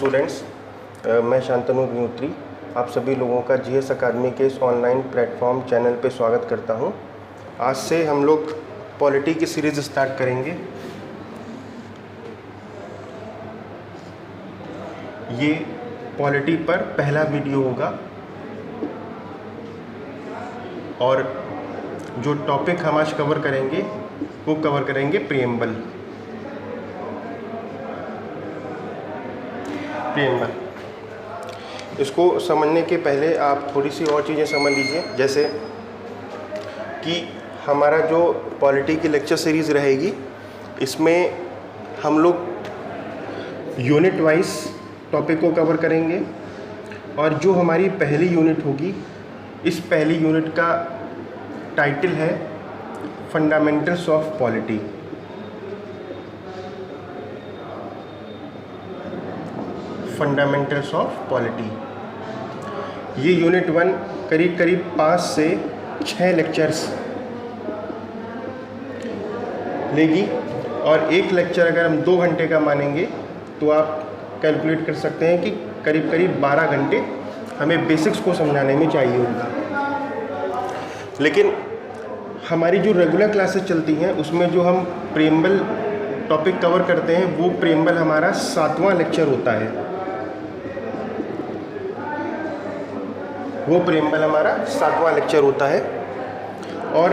Students, मैं शांतनु अग्निहोत्री आप सभी लोगों का जीएस अकादमी के इस ऑनलाइन प्लेटफॉर्म चैनल पे स्वागत करता हूं। आज से हम लोग पॉलिटी की सीरीज़ स्टार्ट करेंगे। ये पॉलिटी पर पहला वीडियो होगा और जो टॉपिक हम आज कवर करेंगे वो कवर करेंगे प्रीएम्बल। इसको समझने के पहले आप थोड़ी सी और चीज़ें समझ लीजिए, जैसे कि हमारा जो पॉलिटी की लेक्चर सीरीज़ रहेगी इसमें हम लोग यूनिट वाइज टॉपिक को कवर करेंगे और जो हमारी पहली यूनिट होगी, इस पहली यूनिट का टाइटल है fundamentals of polity. Fundamentals of polity ये यूनिट 1 करीब करीब 5 से 6 लेक्चर्स लेगी और एक लेक्चर अगर हम 2 घंटे का मानेंगे तो आप कैलकुलेट कर सकते हैं कि करीब करीब 12 घंटे हमें बेसिक्स को समझाने में चाहिए होगा। लेकिन हमारी जो रेगुलर क्लासेस चलती हैं उसमें जो हम प्रीएम्बल टॉपिक कवर करते हैं वो प्रीएम्बल हमारा 7वां लेक्चर होता है। वो प्रीएम्बल हमारा 7वां लेक्चर होता है और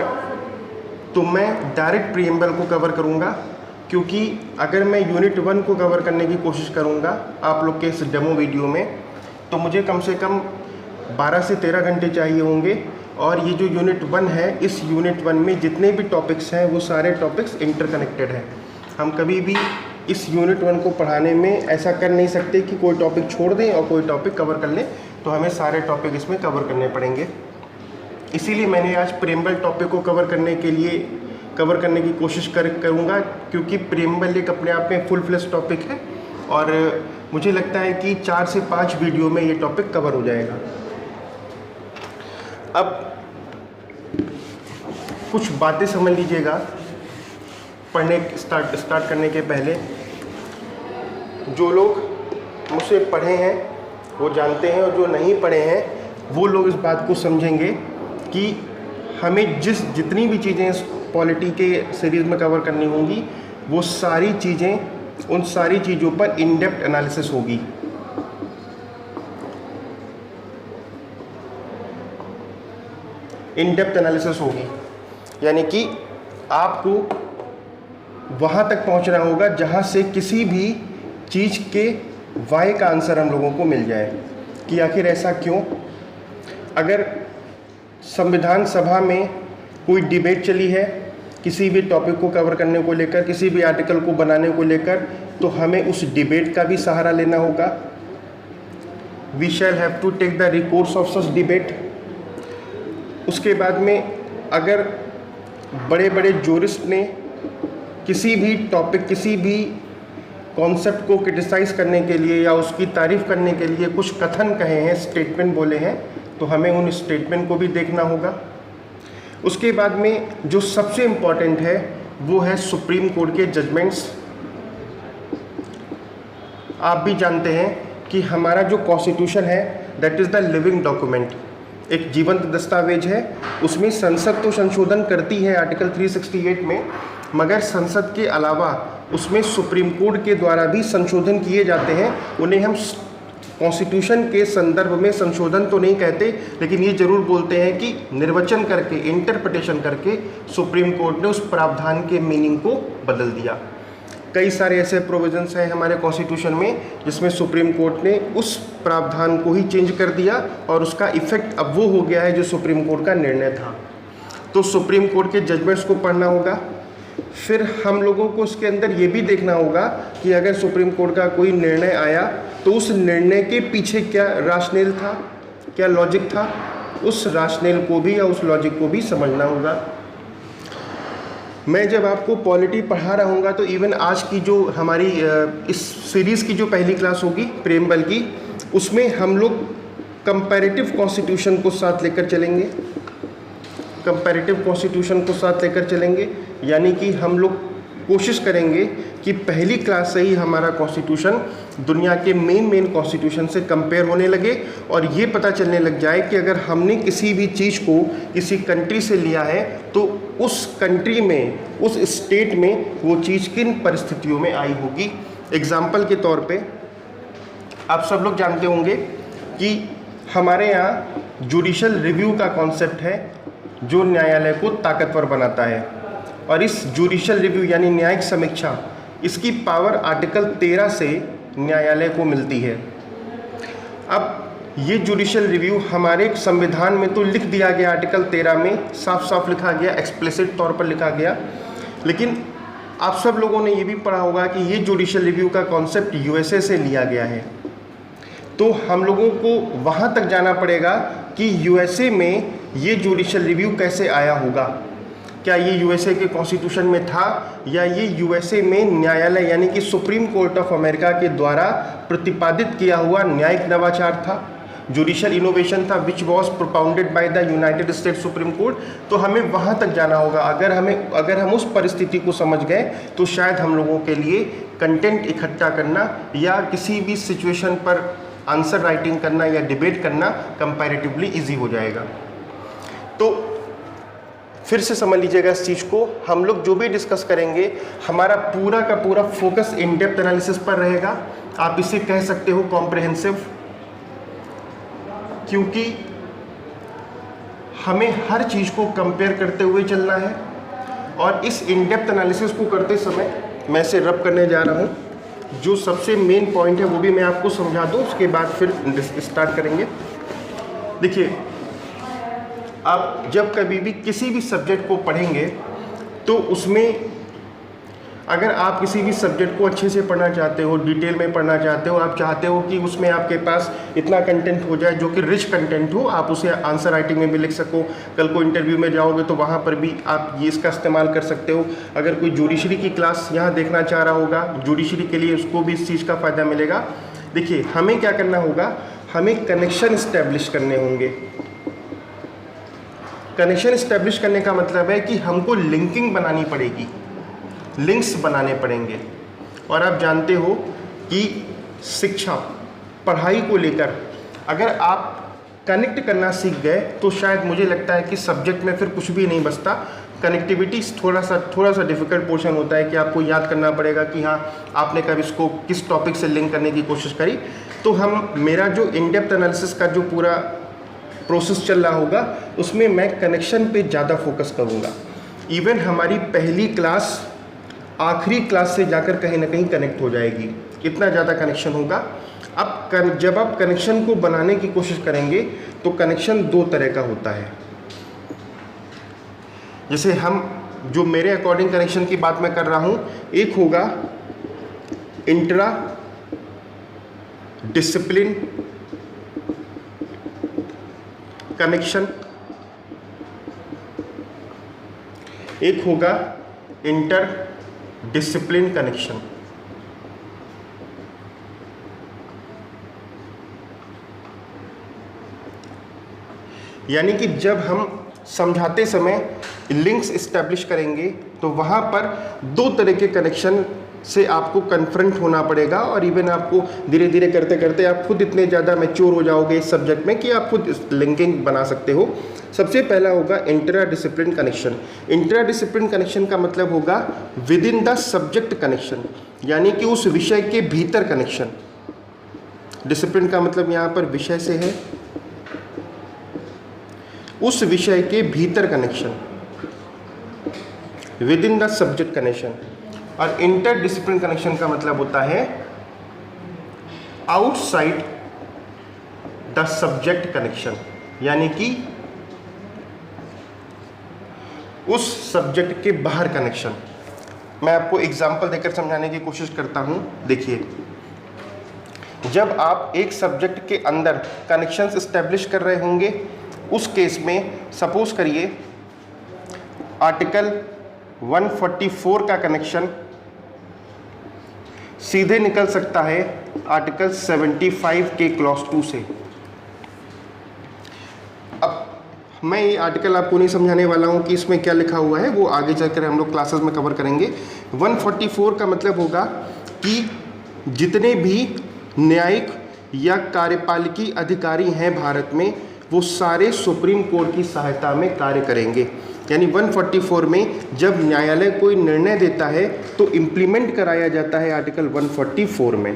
तो मैं डायरेक्ट प्रीएम्बल को कवर करूँगा, क्योंकि अगर मैं यूनिट 1 को कवर करने की कोशिश करूँगा आप लोग के इस डेमो वीडियो में तो मुझे कम से कम 12 से 13 घंटे चाहिए होंगे। और ये जो यूनिट 1 है, इस यूनिट 1 में जितने भी टॉपिक्स हैं वो सारे टॉपिक्स इंटरकनेक्टेड हैं। हम कभी भी इस यूनिट 1 को पढ़ाने में ऐसा कर नहीं सकते कि कोई टॉपिक छोड़ दें और कोई टॉपिक कवर कर लें, तो हमें सारे टॉपिक इसमें कवर करने पड़ेंगे। इसीलिए मैंने आज प्रीएम्बल टॉपिक को कवर करने की कोशिश करूँगा, क्योंकि प्रीएम्बल एक अपने आप में फुल फ्लेश टॉपिक है और मुझे लगता है कि 4 से 5 वीडियो में ये टॉपिक कवर हो जाएगा। अब कुछ बातें समझ लीजिएगा पढ़ने स्टार्ट करने के पहले। जो लोग मुझसे पढ़े हैं वो जानते हैं और जो नहीं पढ़े हैं वो लोग इस बात को समझेंगे कि हमें जितनी भी चीज़ें इस पॉलिटी के सीरीज़ में कवर करनी होंगी वो सारी चीज़ें, उन सारी चीज़ों पर इन डेप्थ एनालिसिस होगी। इन डेप्थ एनालिसिस होगी, यानी कि आपको वहाँ तक पहुँचना होगा जहाँ से किसी भी चीज़ के वाई का आंसर हम लोगों को मिल जाए कि आखिर ऐसा क्यों। अगर संविधान सभा में कोई डिबेट चली है किसी भी टॉपिक को कवर करने को लेकर, किसी भी आर्टिकल को बनाने को लेकर, तो हमें उस डिबेट का भी सहारा लेना होगा। We shall have to take the recourse of such debate. उसके बाद में अगर बड़े बड़े जूरिस्ट ने किसी भी टॉपिक, किसी भी कॉन्सेप्ट को क्रिटिसाइज़ करने के लिए या उसकी तारीफ़ करने के लिए कुछ कथन कहे हैं, स्टेटमेंट बोले हैं, तो हमें उन स्टेटमेंट को भी देखना होगा। उसके बाद में जो सबसे इम्पॉर्टेंट है वो है सुप्रीम कोर्ट के जजमेंट्स। आप भी जानते हैं कि हमारा जो कॉन्स्टिट्यूशन है that is the living document, एक जीवंत दस्तावेज है। उसमें संसद तो संशोधन करती है आर्टिकल 368 में, मगर संसद के अलावा उसमें सुप्रीम कोर्ट के द्वारा भी संशोधन किए जाते हैं। उन्हें हम कॉन्स्टिट्यूशन के संदर्भ में संशोधन तो नहीं कहते, लेकिन ये जरूर बोलते हैं कि निर्वचन करके, इंटरप्रिटेशन करके सुप्रीम कोर्ट ने उस प्रावधान के मीनिंग को बदल दिया। कई सारे ऐसे प्रोविजंस हैं हमारे कॉन्स्टिट्यूशन में जिसमें सुप्रीम कोर्ट ने उस प्रावधान को ही चेंज कर दिया और उसका इफ़ेक्ट अब वो हो गया है जो सुप्रीम कोर्ट का निर्णय था। तो सुप्रीम कोर्ट के जजमेंट्स को पढ़ना होगा। फिर हम लोगों को उसके अंदर ये भी देखना होगा कि अगर सुप्रीम कोर्ट का कोई निर्णय आया तो उस निर्णय के पीछे क्या राशनेल था, क्या लॉजिक था, उस राशनेल को भी या उस लॉजिक को भी समझना होगा। मैं जब आपको पॉलिटी पढ़ा रहा हूँगा तो इवन आज की जो हमारी इस सीरीज़ की जो पहली क्लास होगी प्रीएम्बल की, उसमें हम लोग कंपैरेटिव कॉन्स्टिट्यूशन को साथ लेकर चलेंगे। कंपैरेटिव कॉन्स्टिट्यूशन को साथ लेकर चलेंगे यानी कि हम लोग कोशिश करेंगे कि पहली क्लास से ही हमारा कॉन्स्टिट्यूशन दुनिया के मेन कॉन्स्टिट्यूशन से कंपेयर होने लगे और ये पता चलने लग जाए कि अगर हमने किसी भी चीज़ को किसी कंट्री से लिया है तो उस कंट्री में, उस स्टेट में वो चीज़ किन परिस्थितियों में आई होगी। एग्जाम्पल के तौर पे आप सब लोग जानते होंगे कि हमारे यहाँ जुडिशल रिव्यू का कॉन्सेप्ट है जो न्यायालय को ताकतवर बनाता है, और इस जुडिशल रिव्यू यानी न्यायिक समीक्षा, इसकी पावर आर्टिकल 13 से न्यायालय को मिलती है। अब ये जुडिशल रिव्यू हमारे संविधान में तो लिख दिया गया, आर्टिकल 13 में साफ साफ लिखा गया, एक्सप्लिसिट तौर पर लिखा गया, लेकिन आप सब लोगों ने ये भी पढ़ा होगा कि ये जुडिशल रिव्यू का कॉन्सेप्ट यूएसए से लिया गया है। तो हम लोगों को वहाँ तक जाना पड़ेगा कि यूएसए में ये जुडिशल रिव्यू कैसे आया होगा। क्या ये यूएसए के कॉन्स्टिट्यूशन में था या ये यूएसए में न्यायालय यानी कि सुप्रीम कोर्ट ऑफ अमेरिका के द्वारा प्रतिपादित किया हुआ न्यायिक नवाचार था, जुडिशल इनोवेशन था, which was propounded by the United states supreme court. तो हमें वहाँ तक जाना होगा। अगर हम उस परिस्थिति को समझ गए तो शायद हम लोगों के लिए कंटेंट इकट्ठा करना या किसी भी सिचुएशन पर आंसर राइटिंग करना या डिबेट करना कंपैरेटिवली इजी हो जाएगा। तो फिर से समझ लीजिएगा इस चीज़ को, हम लोग जो भी डिस्कस करेंगे हमारा पूरा का पूरा फोकस इन डेप्थ एनालिसिस पर रहेगा। आप इसे कह सकते हो कॉम्प्रिहेंसिव, क्योंकि हमें हर चीज़ को कंपेयर करते हुए चलना है। और इस इन डेप्थ एनालिसिस को करते समय मैं इसे रब करने जा रहा हूँ, जो सबसे मेन पॉइंट है वो भी मैं आपको समझा दूँ, उसके बाद फिर स्टार्ट करेंगे। देखिए, आप जब कभी भी किसी भी सब्जेक्ट को पढ़ेंगे तो उसमें अगर आप किसी भी सब्जेक्ट को अच्छे से पढ़ना चाहते हो, डिटेल में पढ़ना चाहते हो, आप चाहते हो कि उसमें आपके पास इतना कंटेंट हो जाए जो कि रिच कंटेंट हो, आप उसे आंसर राइटिंग में भी लिख सको, कल को इंटरव्यू में जाओगे तो वहाँ पर भी आप ये इसका इस्तेमाल कर सकते हो। अगर कोई जुडिशरी की क्लास यहाँ देखना चाह रहा होगा, जुडिशरी के लिए उसको भी इस चीज़ का फ़ायदा मिलेगा। देखिए, हमें क्या करना होगा, हमें कनेक्शन इस्टेब्लिश करने होंगे। कनेक्शन इस्टेब्लिश करने का मतलब है कि हमको लिंकिंग बनानी पड़ेगी, लिंक्स बनाने पड़ेंगे। और आप जानते हो कि शिक्षा, पढ़ाई को लेकर अगर आप कनेक्ट करना सीख गए तो शायद मुझे लगता है कि सब्जेक्ट में फिर कुछ भी नहीं बचता। कनेक्टिविटी थोड़ा सा डिफ़िकल्ट पोर्शन होता है कि आपको याद करना पड़ेगा कि हाँ, आपने कब इसको किस टॉपिक से लिंक करने की कोशिश करी। तो मेरा जो इन डेप्थ एनालिसिस का जो पूरा प्रोसेस चल रहा होगा उसमें मैं कनेक्शन पे ज़्यादा फोकस करूँगा। इवन हमारी पहली क्लास आखिरी क्लास से जाकर कहीं ना कहीं कनेक्ट हो जाएगी, इतना ज़्यादा कनेक्शन होगा। अब जब आप कनेक्शन को बनाने की कोशिश करेंगे तो कनेक्शन दो तरह का होता है। जैसे जो मेरे अकॉर्डिंग कनेक्शन की बात मैं कर रहा हूँ, एक होगा इंट्रा डिसिप्लिन कनेक्शन, एक होगा इंटर डिसिप्लिन कनेक्शन। यानी कि जब हम समझाते समय लिंक्स इस्टेब्लिश करेंगे तो वहाँ पर दो तरह के कनेक्शन से आपको कन्फ्रंट होना पड़ेगा। और इवन आपको धीरे धीरे करते करते आप खुद इतने ज़्यादा मैच्योर हो जाओगे इस सब्जेक्ट में कि आप खुद लिंकिंग बना सकते हो। सबसे पहला होगा intra discipline connection. Intra discipline connection का मतलब होगा with in the subject connection, यानी कि उस विषय के भीतर कनेक्शन। डिसिप्लिन का मतलब यहाँ पर विषय से है, उस विषय के भीतर connection, with in the subject connection. और इंटर डिसिप्लिन कनेक्शन का मतलब होता है आउटसाइड द सब्जेक्ट कनेक्शन, यानी कि उस सब्जेक्ट के बाहर कनेक्शन। मैं आपको एग्जांपल देकर समझाने की कोशिश करता हूं। देखिए, जब आप एक सब्जेक्ट के अंदर कनेक्शंस एस्टेब्लिश कर रहे होंगे, उस केस में सपोज करिए आर्टिकल 144 का कनेक्शन सीधे निकल सकता है आर्टिकल 75 के क्लॉज 2 से। अब मैं ये आर्टिकल आपको नहीं समझाने वाला हूँ कि इसमें क्या लिखा हुआ है, वो आगे चलकर हम लोग क्लासेस में कवर करेंगे। 144 का मतलब होगा कि जितने भी न्यायिक या कार्यपालिकी अधिकारी हैं भारत में, वो सारे सुप्रीम कोर्ट की सहायता में कार्य करेंगे। यानी 144 में जब न्यायालय कोई निर्णय देता है तो इम्प्लीमेंट कराया जाता है आर्टिकल 144 में।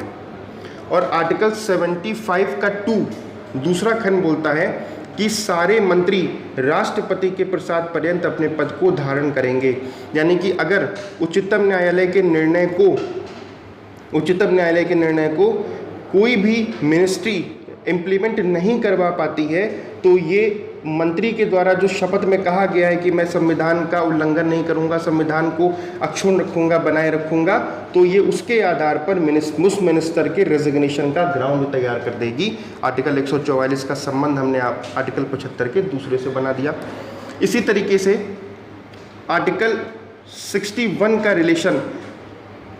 और आर्टिकल 75 का 2 दूसरा खंड बोलता है कि सारे मंत्री राष्ट्रपति के प्रसाद पर्यंत अपने पद को धारण करेंगे। यानी कि अगर उच्चतम न्यायालय के निर्णय को कोई भी मिनिस्ट्री इम्प्लीमेंट नहीं करवा पाती है, तो ये मंत्री के द्वारा जो शपथ में कहा गया है कि मैं संविधान का उल्लंघन नहीं करूंगा, संविधान को अक्षुण्ण रखूंगा, बनाए रखूंगा, तो ये उसके आधार पर उस मिनिस्टर के रेजिग्नेशन का ग्राउंड तैयार कर देगी। आर्टिकल 144 का संबंध हमने आर्टिकल 75 के दूसरे से बना दिया। इसी तरीके से आर्टिकल 61 का रिलेशन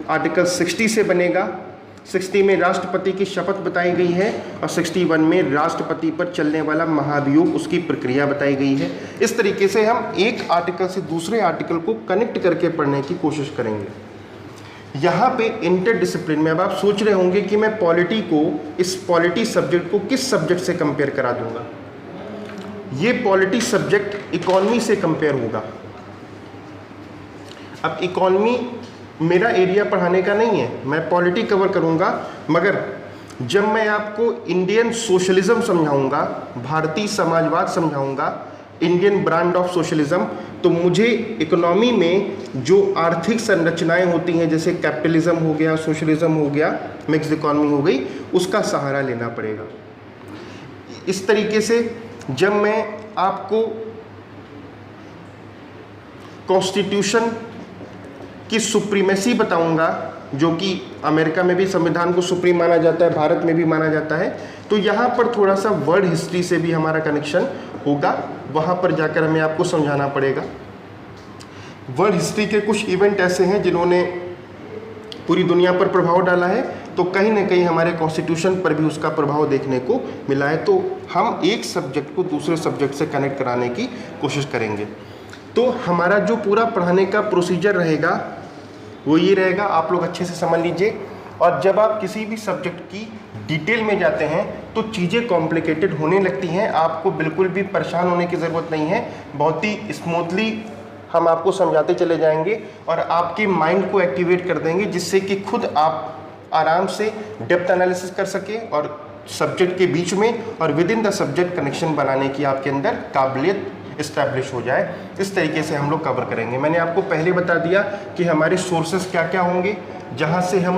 आर्टिकल 60 से बनेगा। 60 में राष्ट्रपति की शपथ बताई गई है और 61 में राष्ट्रपति पर चलने वाला महाभियोग, उसकी प्रक्रिया बताई गई है। इस तरीके से हम एक आर्टिकल से दूसरे आर्टिकल को कनेक्ट करके पढ़ने की कोशिश करेंगे। यहाँ पे इंटरडिसिप्लिन में अब आप सोच रहे होंगे कि मैं इस पॉलिटी सब्जेक्ट को किस सब्जेक्ट से कंपेयर करा दूंगा। ये पॉलिटी सब्जेक्ट इकोनॉमी से कंपेयर होगा। अब इकोनॉमी मेरा एरिया पढ़ाने का नहीं है, मैं पॉलिटी कवर करूंगा, मगर जब मैं आपको इंडियन सोशलिज्म समझाऊंगा, भारतीय समाजवाद समझाऊंगा, इंडियन ब्रांड ऑफ सोशलिज्म, तो मुझे इकोनॉमी में जो आर्थिक संरचनाएं होती हैं, जैसे कैपिटलिज्म हो गया, सोशलिज्म हो गया, मिक्स्ड इकोनॉमी हो गई, उसका सहारा लेना पड़ेगा। इस तरीके से जब मैं आपको कॉन्स्टिट्यूशन की सुप्रीमेसी बताऊंगा, जो कि अमेरिका में भी संविधान को सुप्रीम माना जाता है, भारत में भी माना जाता है, तो यहाँ पर थोड़ा सा वर्ल्ड हिस्ट्री से भी हमारा कनेक्शन होगा। वहाँ पर जाकर हमें आपको समझाना पड़ेगा। वर्ल्ड हिस्ट्री के कुछ इवेंट ऐसे हैं जिन्होंने पूरी दुनिया पर प्रभाव डाला है, तो कहीं ना कहीं हमारे कॉन्स्टिट्यूशन पर भी उसका प्रभाव देखने को मिला है। तो हम एक सब्जेक्ट को दूसरे सब्जेक्ट से कनेक्ट कराने की कोशिश करेंगे। तो हमारा जो पूरा पढ़ाने का प्रोसीजर रहेगा वो ये रहेगा, आप लोग अच्छे से समझ लीजिए। और जब आप किसी भी सब्जेक्ट की डिटेल में जाते हैं तो चीज़ें कॉम्प्लिकेटेड होने लगती हैं। आपको बिल्कुल भी परेशान होने की ज़रूरत नहीं है, बहुत ही स्मूथली हम आपको समझाते चले जाएंगे और आपके माइंड को एक्टिवेट कर देंगे, जिससे कि खुद आप आराम से डेप्थ एनालिसिस कर सकें और सब्जेक्ट के बीच में और with in the subject connection बनाने की आपके अंदर काबिलियत इस्टेब्लिश हो जाए। इस तरीके से हम लोग कवर करेंगे। मैंने आपको पहले बता दिया कि हमारे सोर्सेस क्या क्या होंगे जहाँ से हम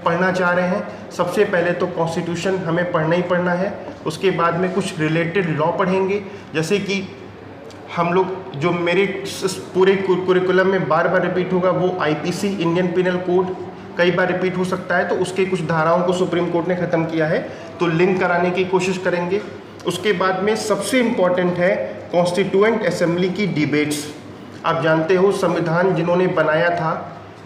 पढ़ना चाह रहे हैं। सबसे पहले तो कॉन्स्टिट्यूशन हमें पढ़ना ही पढ़ना है, उसके बाद में कुछ रिलेटेड लॉ पढ़ेंगे, जैसे कि हम लोग जो मेरे पूरे कुरिकुलम में बार बार रिपीट होगा वो आईपीसी, इंडियन पिनल कोड कई बार रिपीट हो सकता है, तो उसके कुछ धाराओं को सुप्रीम कोर्ट ने ख़त्म किया है, तो लिंक कराने की कोशिश करेंगे। उसके बाद में सबसे इम्पॉर्टेंट है कॉन्स्टिट्यूएंट असेंबली की डिबेट्स। आप जानते हो संविधान जिन्होंने बनाया था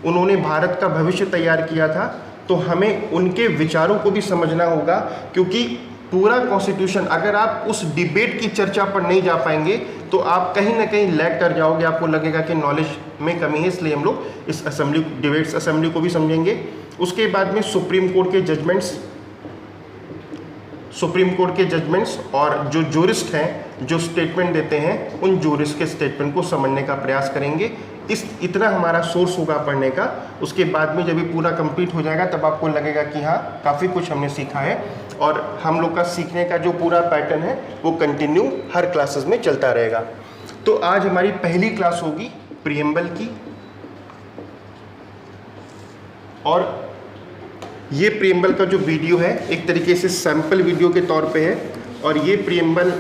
उन्होंने भारत का भविष्य तैयार किया था, तो हमें उनके विचारों को भी समझना होगा, क्योंकि पूरा कॉन्स्टिट्यूशन अगर आप उस डिबेट की चर्चा पर नहीं जा पाएंगे तो आप कहीं ना कहीं लैग कर जाओगे, आपको लगेगा कि नॉलेज में कमी है। इसलिए हम लोग इस डिबेट्स असेंबली को भी समझेंगे। उसके बाद में सुप्रीम कोर्ट के जजमेंट्स और जो जूरिस्ट हैं जो स्टेटमेंट देते हैं, उन जूरिस्ट के स्टेटमेंट को समझने का प्रयास करेंगे। इतना हमारा सोर्स होगा पढ़ने का। उसके बाद में जब ये पूरा कंप्लीट हो जाएगा तब आपको लगेगा कि हाँ, काफ़ी कुछ हमने सीखा है और हम लोग का सीखने का जो पूरा पैटर्न है वो कंटिन्यू हर क्लासेस में चलता रहेगा। तो आज हमारी पहली क्लास होगी प्रीएम्बल की, और ये प्रीएम्बल का जो वीडियो है एक तरीके से सैम्पल वीडियो के तौर पे है, और ये प्रीएम्बल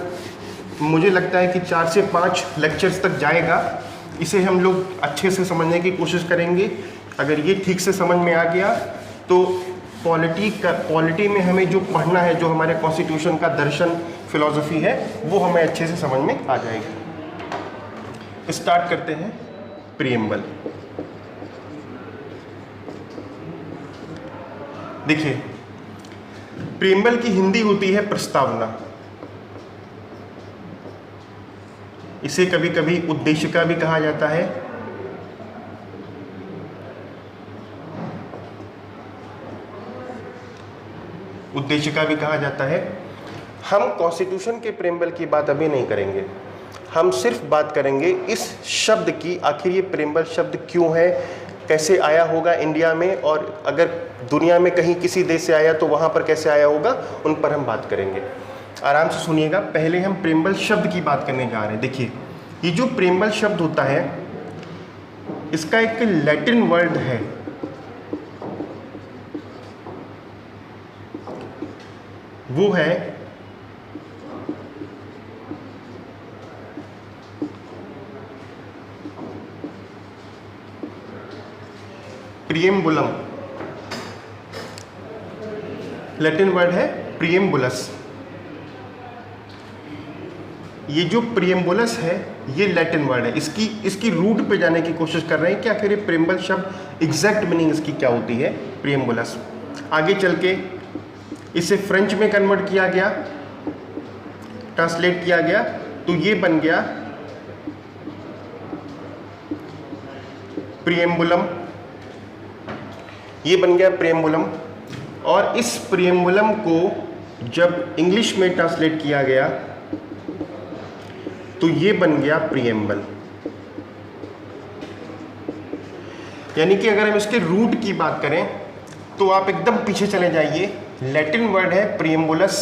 मुझे लगता है कि 4 से 5 लेक्चर्स तक जाएगा। इसे हम लोग अच्छे से समझने की कोशिश करेंगे। अगर ये ठीक से समझ में आ गया तो पॉलिटी में हमें जो पढ़ना है, जो हमारे कॉन्स्टिट्यूशन का दर्शन फिलॉसफी है, वो हमें अच्छे से समझ में आ जाएगी। स्टार्ट करते हैं प्रीएम्बल। देखिए, प्रीएम्बल की हिंदी होती है प्रस्तावना। इसे कभी कभी उद्देशिका भी कहा जाता है। उद्देशिका भी कहा जाता है। हम कॉन्स्टिट्यूशन के प्रेम्बल की बात अभी नहीं करेंगे, हम सिर्फ बात करेंगे इस शब्द की, आखिर ये प्रेम्बल शब्द क्यों है, कैसे आया होगा इंडिया में, और अगर दुनिया में कहीं किसी देश से आया तो वहाँ पर कैसे आया होगा, उन पर हम बात करेंगे। आराम से सुनिएगा। पहले हम प्रेम्बल शब्द की बात करने जा रहे हैं। देखिए, ये जो प्रेम्बल शब्द होता है, इसका एक लैटिन वर्ड है, वो है प्रिएम्बुलम। लैटिन वर्ड है प्रिएम्बुलस। ये जो प्रिएम्बुलस है ये लैटिन वर्ड है। इसकी रूट पे जाने की कोशिश कर रहे हैं कि आखिर ये प्रेम्बल शब्द एग्जैक्ट मीनिंग इसकी क्या होती है, प्रिएम्बुलस। आगे चल के इसे फ्रेंच में कन्वर्ट किया गया, ट्रांसलेट किया गया, तो ये बन गया प्रिएम्बुलम। ये बन गया प्रिएम्बुलम। और इस प्रिएम्बुलम को जब इंग्लिश में ट्रांसलेट किया गया तो ये बन गया प्रिएम्बल। यानी कि अगर हम इसके रूट की बात करें तो आप एकदम पीछे चले जाइए। लैटिन वर्ड है प्रिएम्बुलस,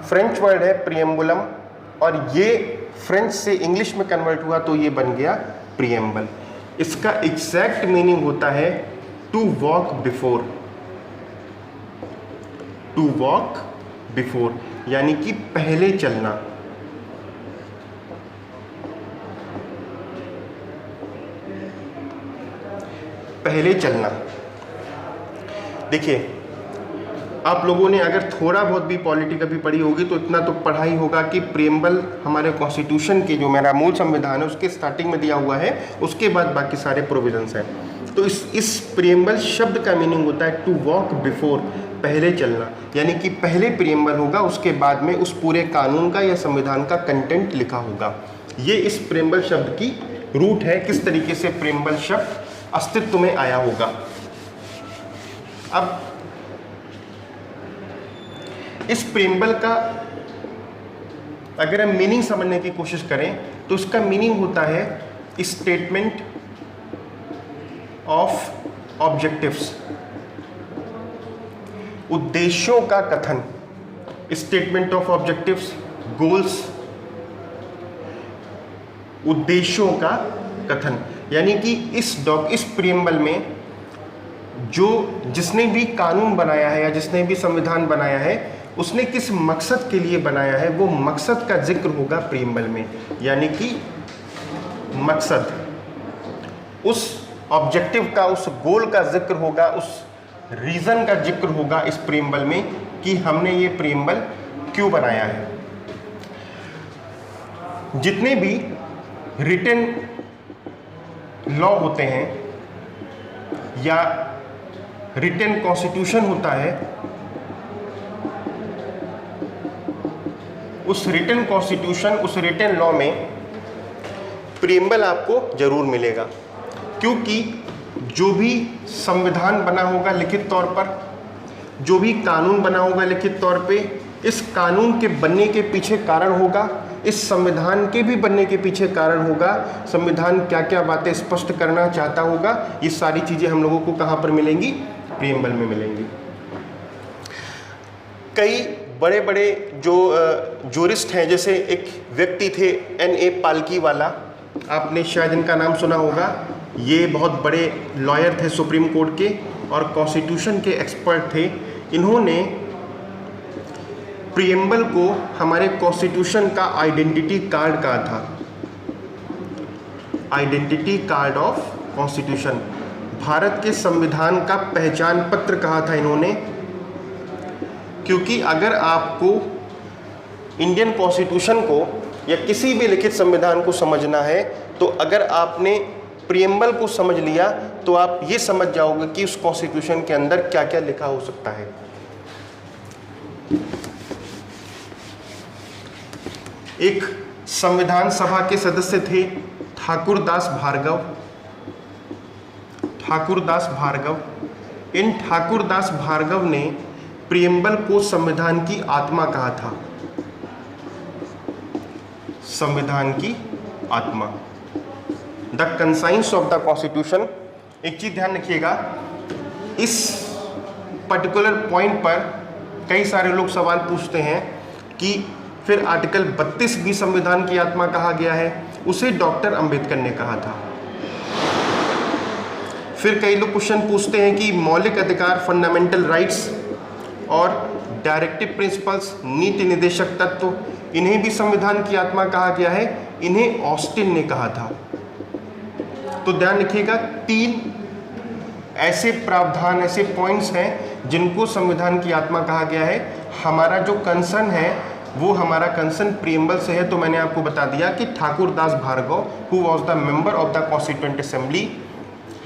फ्रेंच वर्ड है प्रिएम्बुलम, और ये फ्रेंच से इंग्लिश में कन्वर्ट हुआ तो ये बन गया प्रिएम्बल। इसका एग्जैक्ट मीनिंग होता है to walk before. To walk before यानी कि पहले चलना। पहले चलना। देखिए, आप लोगों ने अगर थोड़ा बहुत भी पॉलिटी कभी पढ़ी होगी तो इतना तो पढ़ा ही होगा कि प्रिएम्बल हमारे कॉन्स्टिट्यूशन के, जो मेरा मूल संविधान है उसके स्टार्टिंग में दिया हुआ है, उसके बाद बाकी सारे प्रोविजंस हैं। तो इस प्रिएम्बल शब्द का मीनिंग होता है टू वॉक बिफोर, पहले चलना। यानी कि पहले प्रिएम्बल होगा, उसके बाद में उस पूरे कानून का या संविधान का कंटेंट लिखा होगा। ये इस प्रिएम्बल शब्द की रूट है, किस तरीके से प्रिएम्बल शब्द अस्तित्व में आया होगा। अब इस प्रिएम्बल का अगर हम मीनिंग समझने की कोशिश करें तो इसका मीनिंग होता है स्टेटमेंट ऑफ ऑब्जेक्टिव्स, उद्देश्यों का कथन। स्टेटमेंट ऑफ ऑब्जेक्टिव्स, गोल्स, उद्देश्यों का कथन। यानी कि इस प्रिएम्बल में जिसने भी कानून बनाया है या जिसने भी संविधान बनाया है, उसने किस मकसद के लिए बनाया है, वो मकसद का जिक्र होगा प्रिएम्बल में। यानी कि मकसद, उस ऑब्जेक्टिव का, उस गोल का जिक्र होगा, उस रीज़न का जिक्र होगा इस प्रिएम्बल में कि हमने ये प्रिएम्बल क्यों बनाया है। जितने भी रिटन लॉ होते हैं या रिटन कॉन्स्टिट्यूशन होता है, उस रिटन कॉन्स्टिट्यूशन, उस रिटन लॉ में प्रिएम्बल आपको जरूर मिलेगा। क्योंकि जो भी संविधान बना होगा लिखित तौर पर, जो भी कानून बना होगा लिखित तौर पे, इस कानून के बनने के पीछे कारण होगा, इस संविधान के भी बनने के पीछे कारण होगा, संविधान क्या क्या बातें स्पष्ट करना चाहता होगा। ये सारी चीज़ें हम लोगों को कहाँ पर मिलेंगी, प्रिएम्बल में मिलेंगी। कई बड़े बड़े जो जूरिस्ट हैं, जैसे एक व्यक्ति थे N.A. पालकीवाला, आपने शायद इनका नाम सुना होगा। ये बहुत बड़े लॉयर थे सुप्रीम कोर्ट के और कॉन्स्टिट्यूशन के एक्सपर्ट थे। इन्होंने प्रिएम्बल को हमारे कॉन्स्टिट्यूशन का आइडेंटिटी कार्ड कहा था। Identity card of constitution, Bharat के संविधान का पहचान पत्र कहा था इन्होंने। क्योंकि अगर आपको इंडियन कॉन्स्टिट्यूशन को या किसी भी लिखित संविधान को समझना है, तो अगर आपने प्रिएम्बल को समझ लिया तो आप ये समझ जाओगे कि उस कॉन्स्टिट्यूशन के अंदर क्या क्या लिखा हो सकता है। एक संविधान सभा के सदस्य थे ठाकुरदास भार्गव। ठाकुरदास भार्गव, इन ठाकुरदास भार्गव ने प्रियम्बल को संविधान की आत्मा कहा था। संविधान की आत्मा, the conscience of the constitution. एक चीज ध्यान रखिएगा, इस पर्टिकुलर पॉइंट पर कई सारे लोग सवाल पूछते हैं कि फिर आर्टिकल 32 भी संविधान की आत्मा कहा गया है, उसे डॉक्टर अंबेडकर ने कहा था। फिर कई लोग क्वेश्चन पूछते हैं कि मौलिक अधिकार फंडामेंटल राइट्स और डायरेक्टिव प्रिंसिपल्स नीति निर्देशक तत्व, इन्हें भी संविधान की आत्मा कहा गया है, इन्हें ऑस्टिन ने कहा था। तो ध्यान रखिएगा, 3 ऐसे प्रावधान, ऐसे पॉइंट्स हैं जिनको संविधान की आत्मा कहा गया है। हमारा जो कंसर्न है वो हमारा कंसर्न प्रियम्बल से है। तो मैंने आपको बता दिया कि Thakurdas Bhargava, who was the member of the constituent assembly,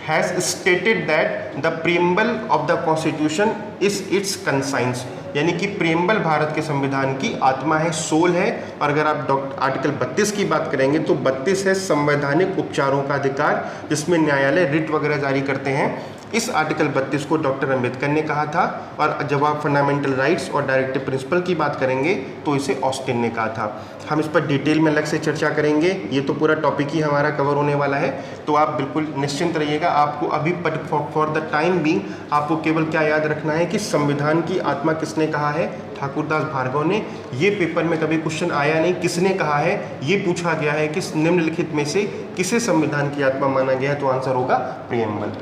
has stated that the preamble of the constitution is its conscience, यानी कि प्रियम्बल भारत के संविधान की आत्मा है, सोल है। और अगर आप आर्टिकल 32 की बात करेंगे तो 32 है संवैधानिक उपचारों का अधिकार, जिसमें न्यायालय रिट वगैरह जारी करते हैं। इस आर्टिकल 32 को डॉक्टर अंबेडकर ने कहा था। और जब आप फंडामेंटल राइट्स और डायरेक्टिव प्रिंसिपल की बात करेंगे तो इसे ऑस्टिन ने कहा था। हम इस पर डिटेल में अलग से चर्चा करेंगे, ये तो पूरा टॉपिक ही हमारा कवर होने वाला है। तो आप बिल्कुल निश्चिंत रहिएगा। आपको अभी फॉर द टाइम बीइंग आपको केवल क्या याद रखना है कि संविधान की आत्मा किसने कहा है? ठाकुरदास भार्गव ने। ये पेपर में कभी क्वेश्चन आया नहीं किसने कहा है, ये पूछा गया है कि निम्नलिखित में से किसे संविधान की आत्मा माना गया है, तो आंसर होगा प्रियम्बल।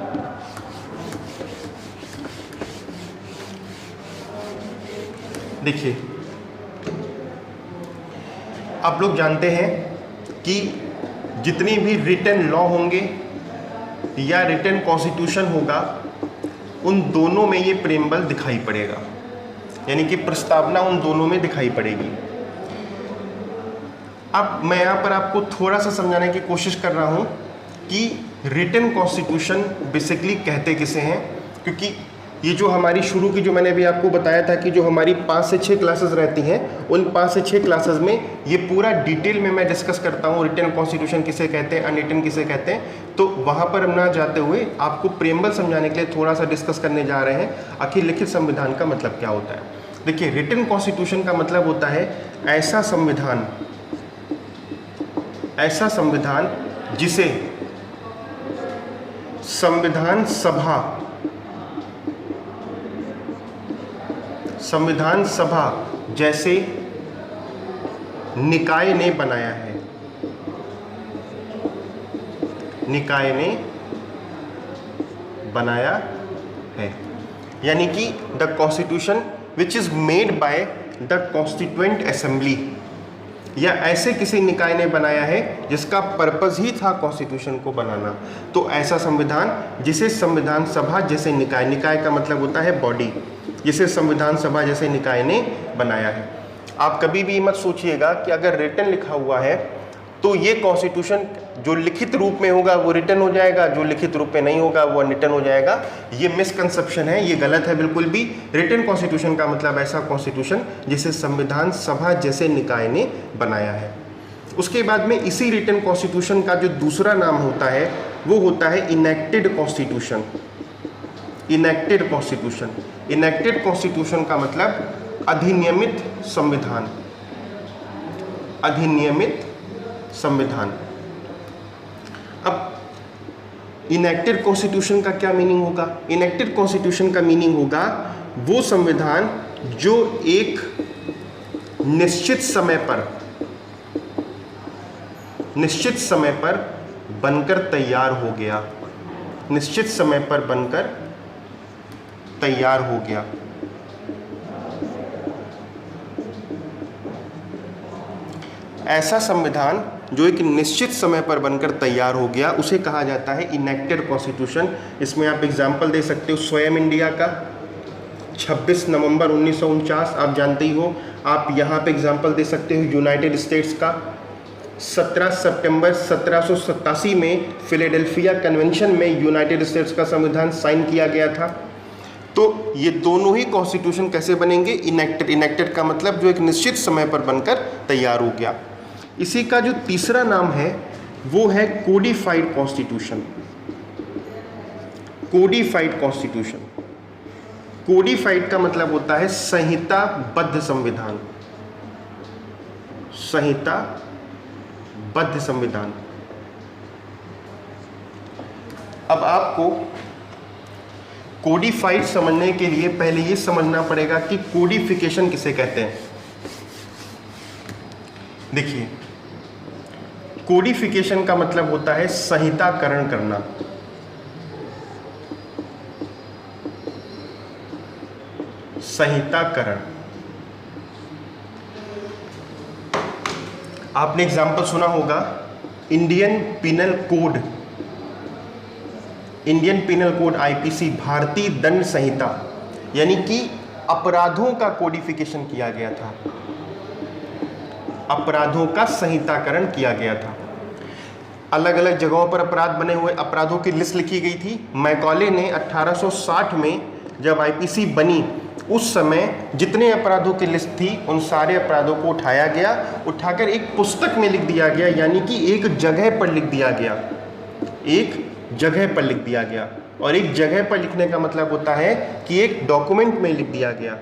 देखिए, आप लोग जानते हैं कि जितनी भी रिटन लॉ होंगे या रिटन कॉन्स्टिट्यूशन होगा, उन दोनों में ये प्रियम्बल दिखाई पड़ेगा, यानी कि प्रस्तावना उन दोनों में दिखाई पड़ेगी। अब मैं यहाँ पर आपको थोड़ा सा समझाने की कोशिश कर रहा हूँ कि रिटन कॉन्स्टिट्यूशन बेसिकली कहते किसे हैं, क्योंकि ये जो हमारी शुरू की, जो मैंने अभी आपको बताया था कि जो हमारी 5 से 6 क्लासेस रहती हैं, उन 5 से 6 क्लासेस में ये पूरा डिटेल में मैं डिस्कस करता हूँ रिटन कॉन्स्टिट्यूशन किसे कहते हैं, अनरिटन किसे कहते हैं। तो वहाँ पर हम ना जाते हुए आपको प्रियम्बल समझाने के लिए थोड़ा सा डिस्कस करने जा रहे हैं आखिर लिखित संविधान का मतलब क्या होता है। देखिए, रिटन कॉन्स्टिट्यूशन का मतलब होता है ऐसा संविधान जिसे संविधान सभा जैसे निकाय ने बनाया है। निकाय ने बनाया है, यानी कि the constitution which is made by the constituent assembly, या ऐसे किसी निकाय ने बनाया है जिसका पर्पस ही था कॉन्स्टिट्यूशन को बनाना। तो ऐसा संविधान जिसे संविधान सभा जैसे निकाय का मतलब होता है बॉडी, जिसे संविधान सभा जैसे निकाय ने बनाया है। आप कभी भी मत सोचिएगा कि अगर रिटन लिखा हुआ है तो ये कॉन्स्टिट्यूशन जो लिखित रूप में होगा वो रिटन हो जाएगा, जो लिखित रूप में नहीं होगा वो अनरिटन हो जाएगा। ये मिसकंसेप्शन है, ये गलत है बिल्कुल भी। रिटन कॉन्स्टिट्यूशन का मतलब ऐसा कॉन्स्टिट्यूशन जिसे संविधान सभा जैसे निकाय ने बनाया है। उसके बाद में इसी रिटन कॉन्स्टिट्यूशन का जो दूसरा नाम होता है वो होता है enacted constitution. Enacted constitution, enacted constitution का मतलब अधिनियमित संविधान। अधिनियमित संविधान। अब इनेक्टेड कॉन्स्टिट्यूशन का क्या मीनिंग होगा? इनेक्टेड कॉन्स्टिट्यूशन का मीनिंग होगा वो संविधान जो एक निश्चित समय पर बनकर तैयार हो गया। निश्चित समय पर बनकर तैयार हो गया। ऐसा संविधान जो एक निश्चित समय पर बनकर तैयार हो गया उसे कहा जाता है इनेक्टेड कॉन्स्टिट्यूशन। इसमें आप एग्जाम्पल दे सकते हो स्वयं इंडिया का 26 नवंबर 1949, आप जानते ही हो। आप यहाँ पे एग्जाम्पल दे सकते हो यूनाइटेड स्टेट्स का 17 सितंबर 1787 में फिलाडेल्फिया कन्वेंशन में यूनाइटेड स्टेट्स का संविधान साइन किया गया था। तो ये दोनों ही कॉन्स्टिट्यूशन कैसे बनेंगे? इनेक्टेड। इनेक्टेड का मतलब जो एक निश्चित समय पर बनकर तैयार हो गया। इसी का जो तीसरा नाम है वो है codified constitution. Codified constitution, codified का मतलब होता है संहिताबद्ध संविधान, संहिताबद्ध संविधान। अब आपको कोडिफाइड समझने के लिए पहले ये समझना पड़ेगा कि कोडिफिकेशन किसे कहते हैं। देखिए, कोडिफिकेशन का मतलब होता है संहिताकरण करना। संहिताकरण, आपने एग्जाम्पल सुना होगा Indian penal code, Indian penal code IPC, भारतीय दंड संहिता, यानी कि अपराधों का कोडिफिकेशन किया गया था, अपराधों का संहिताकरण किया गया था। अलग अलग जगहों पर अपराध बने हुए अपराधों की लिस्ट लिखी गई थी। मैकॉले ने 1860 में जब आईपीसी बनी उस समय जितने अपराधों की लिस्ट थी उन सारे अपराधों को उठाया गया, उठाकर एक पुस्तक में लिख दिया गया, यानी कि एक जगह पर लिख दिया गया, एक जगह पर लिख दिया गया। और एक जगह पर लिखने का मतलब होता है कि एक डॉक्यूमेंट में लिख दिया गया,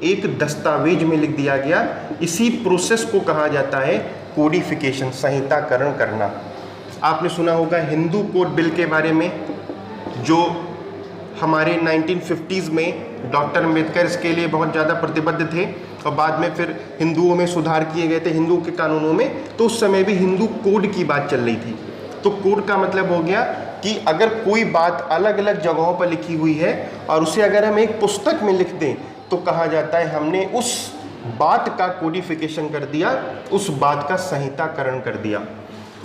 एक दस्तावेज में लिख दिया गया। इसी प्रोसेस को कहा जाता है कोडिफिकेशन, संहिताकरण करना। आपने सुना होगा हिंदू कोड बिल के बारे में, जो हमारे 1950s में डॉक्टर अम्बेडकर इसके लिए बहुत ज़्यादा प्रतिबद्ध थे और बाद में फिर हिंदुओं में सुधार किए गए थे, हिंदुओं के कानूनों में। तो उस समय भी हिंदू कोड की बात चल रही थी। तो कोड का मतलब हो गया कि अगर कोई बात अलग अलग जगहों पर लिखी हुई है और उसे अगर हम एक पुस्तक में लिख दें तो कहा जाता है हमने उस बात का कोडिफिकेशन कर दिया, उस बात का संहिताकरण कर दिया।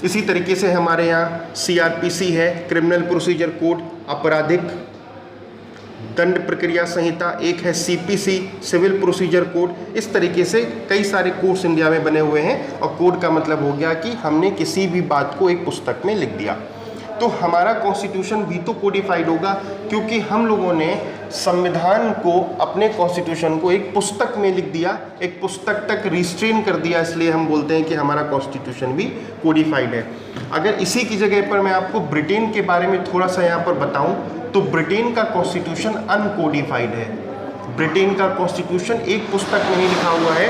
इसी तरीके से हमारे यहाँ सीआरपीसी है, क्रिमिनल प्रोसीजर कोड, आपराधिक दंड प्रक्रिया संहिता, एक है सीपीसी, सिविल प्रोसीजर कोड। इस तरीके से कई सारे कोड्स इंडिया में बने हुए हैं और कोड का मतलब हो गया कि हमने किसी भी बात को एक पुस्तक में लिख दिया। तो हमारा कॉन्स्टिट्यूशन भी तो कोडिफाइड होगा, क्योंकि हम लोगों ने संविधान को, अपने कॉन्स्टिट्यूशन को एक पुस्तक में लिख दिया, एक पुस्तक तक रिस्ट्रेन कर दिया, इसलिए हम बोलते हैं कि हमारा कॉन्स्टिट्यूशन भी कोडिफाइड है। अगर इसी की जगह पर मैं आपको ब्रिटेन के बारे में थोड़ा सा यहाँ पर बताऊँ तो ब्रिटेन का कॉन्स्टिट्यूशन अनकोडिफाइड है। ब्रिटेन का कॉन्स्टिट्यूशन एक पुस्तक में नहीं लिखा हुआ है।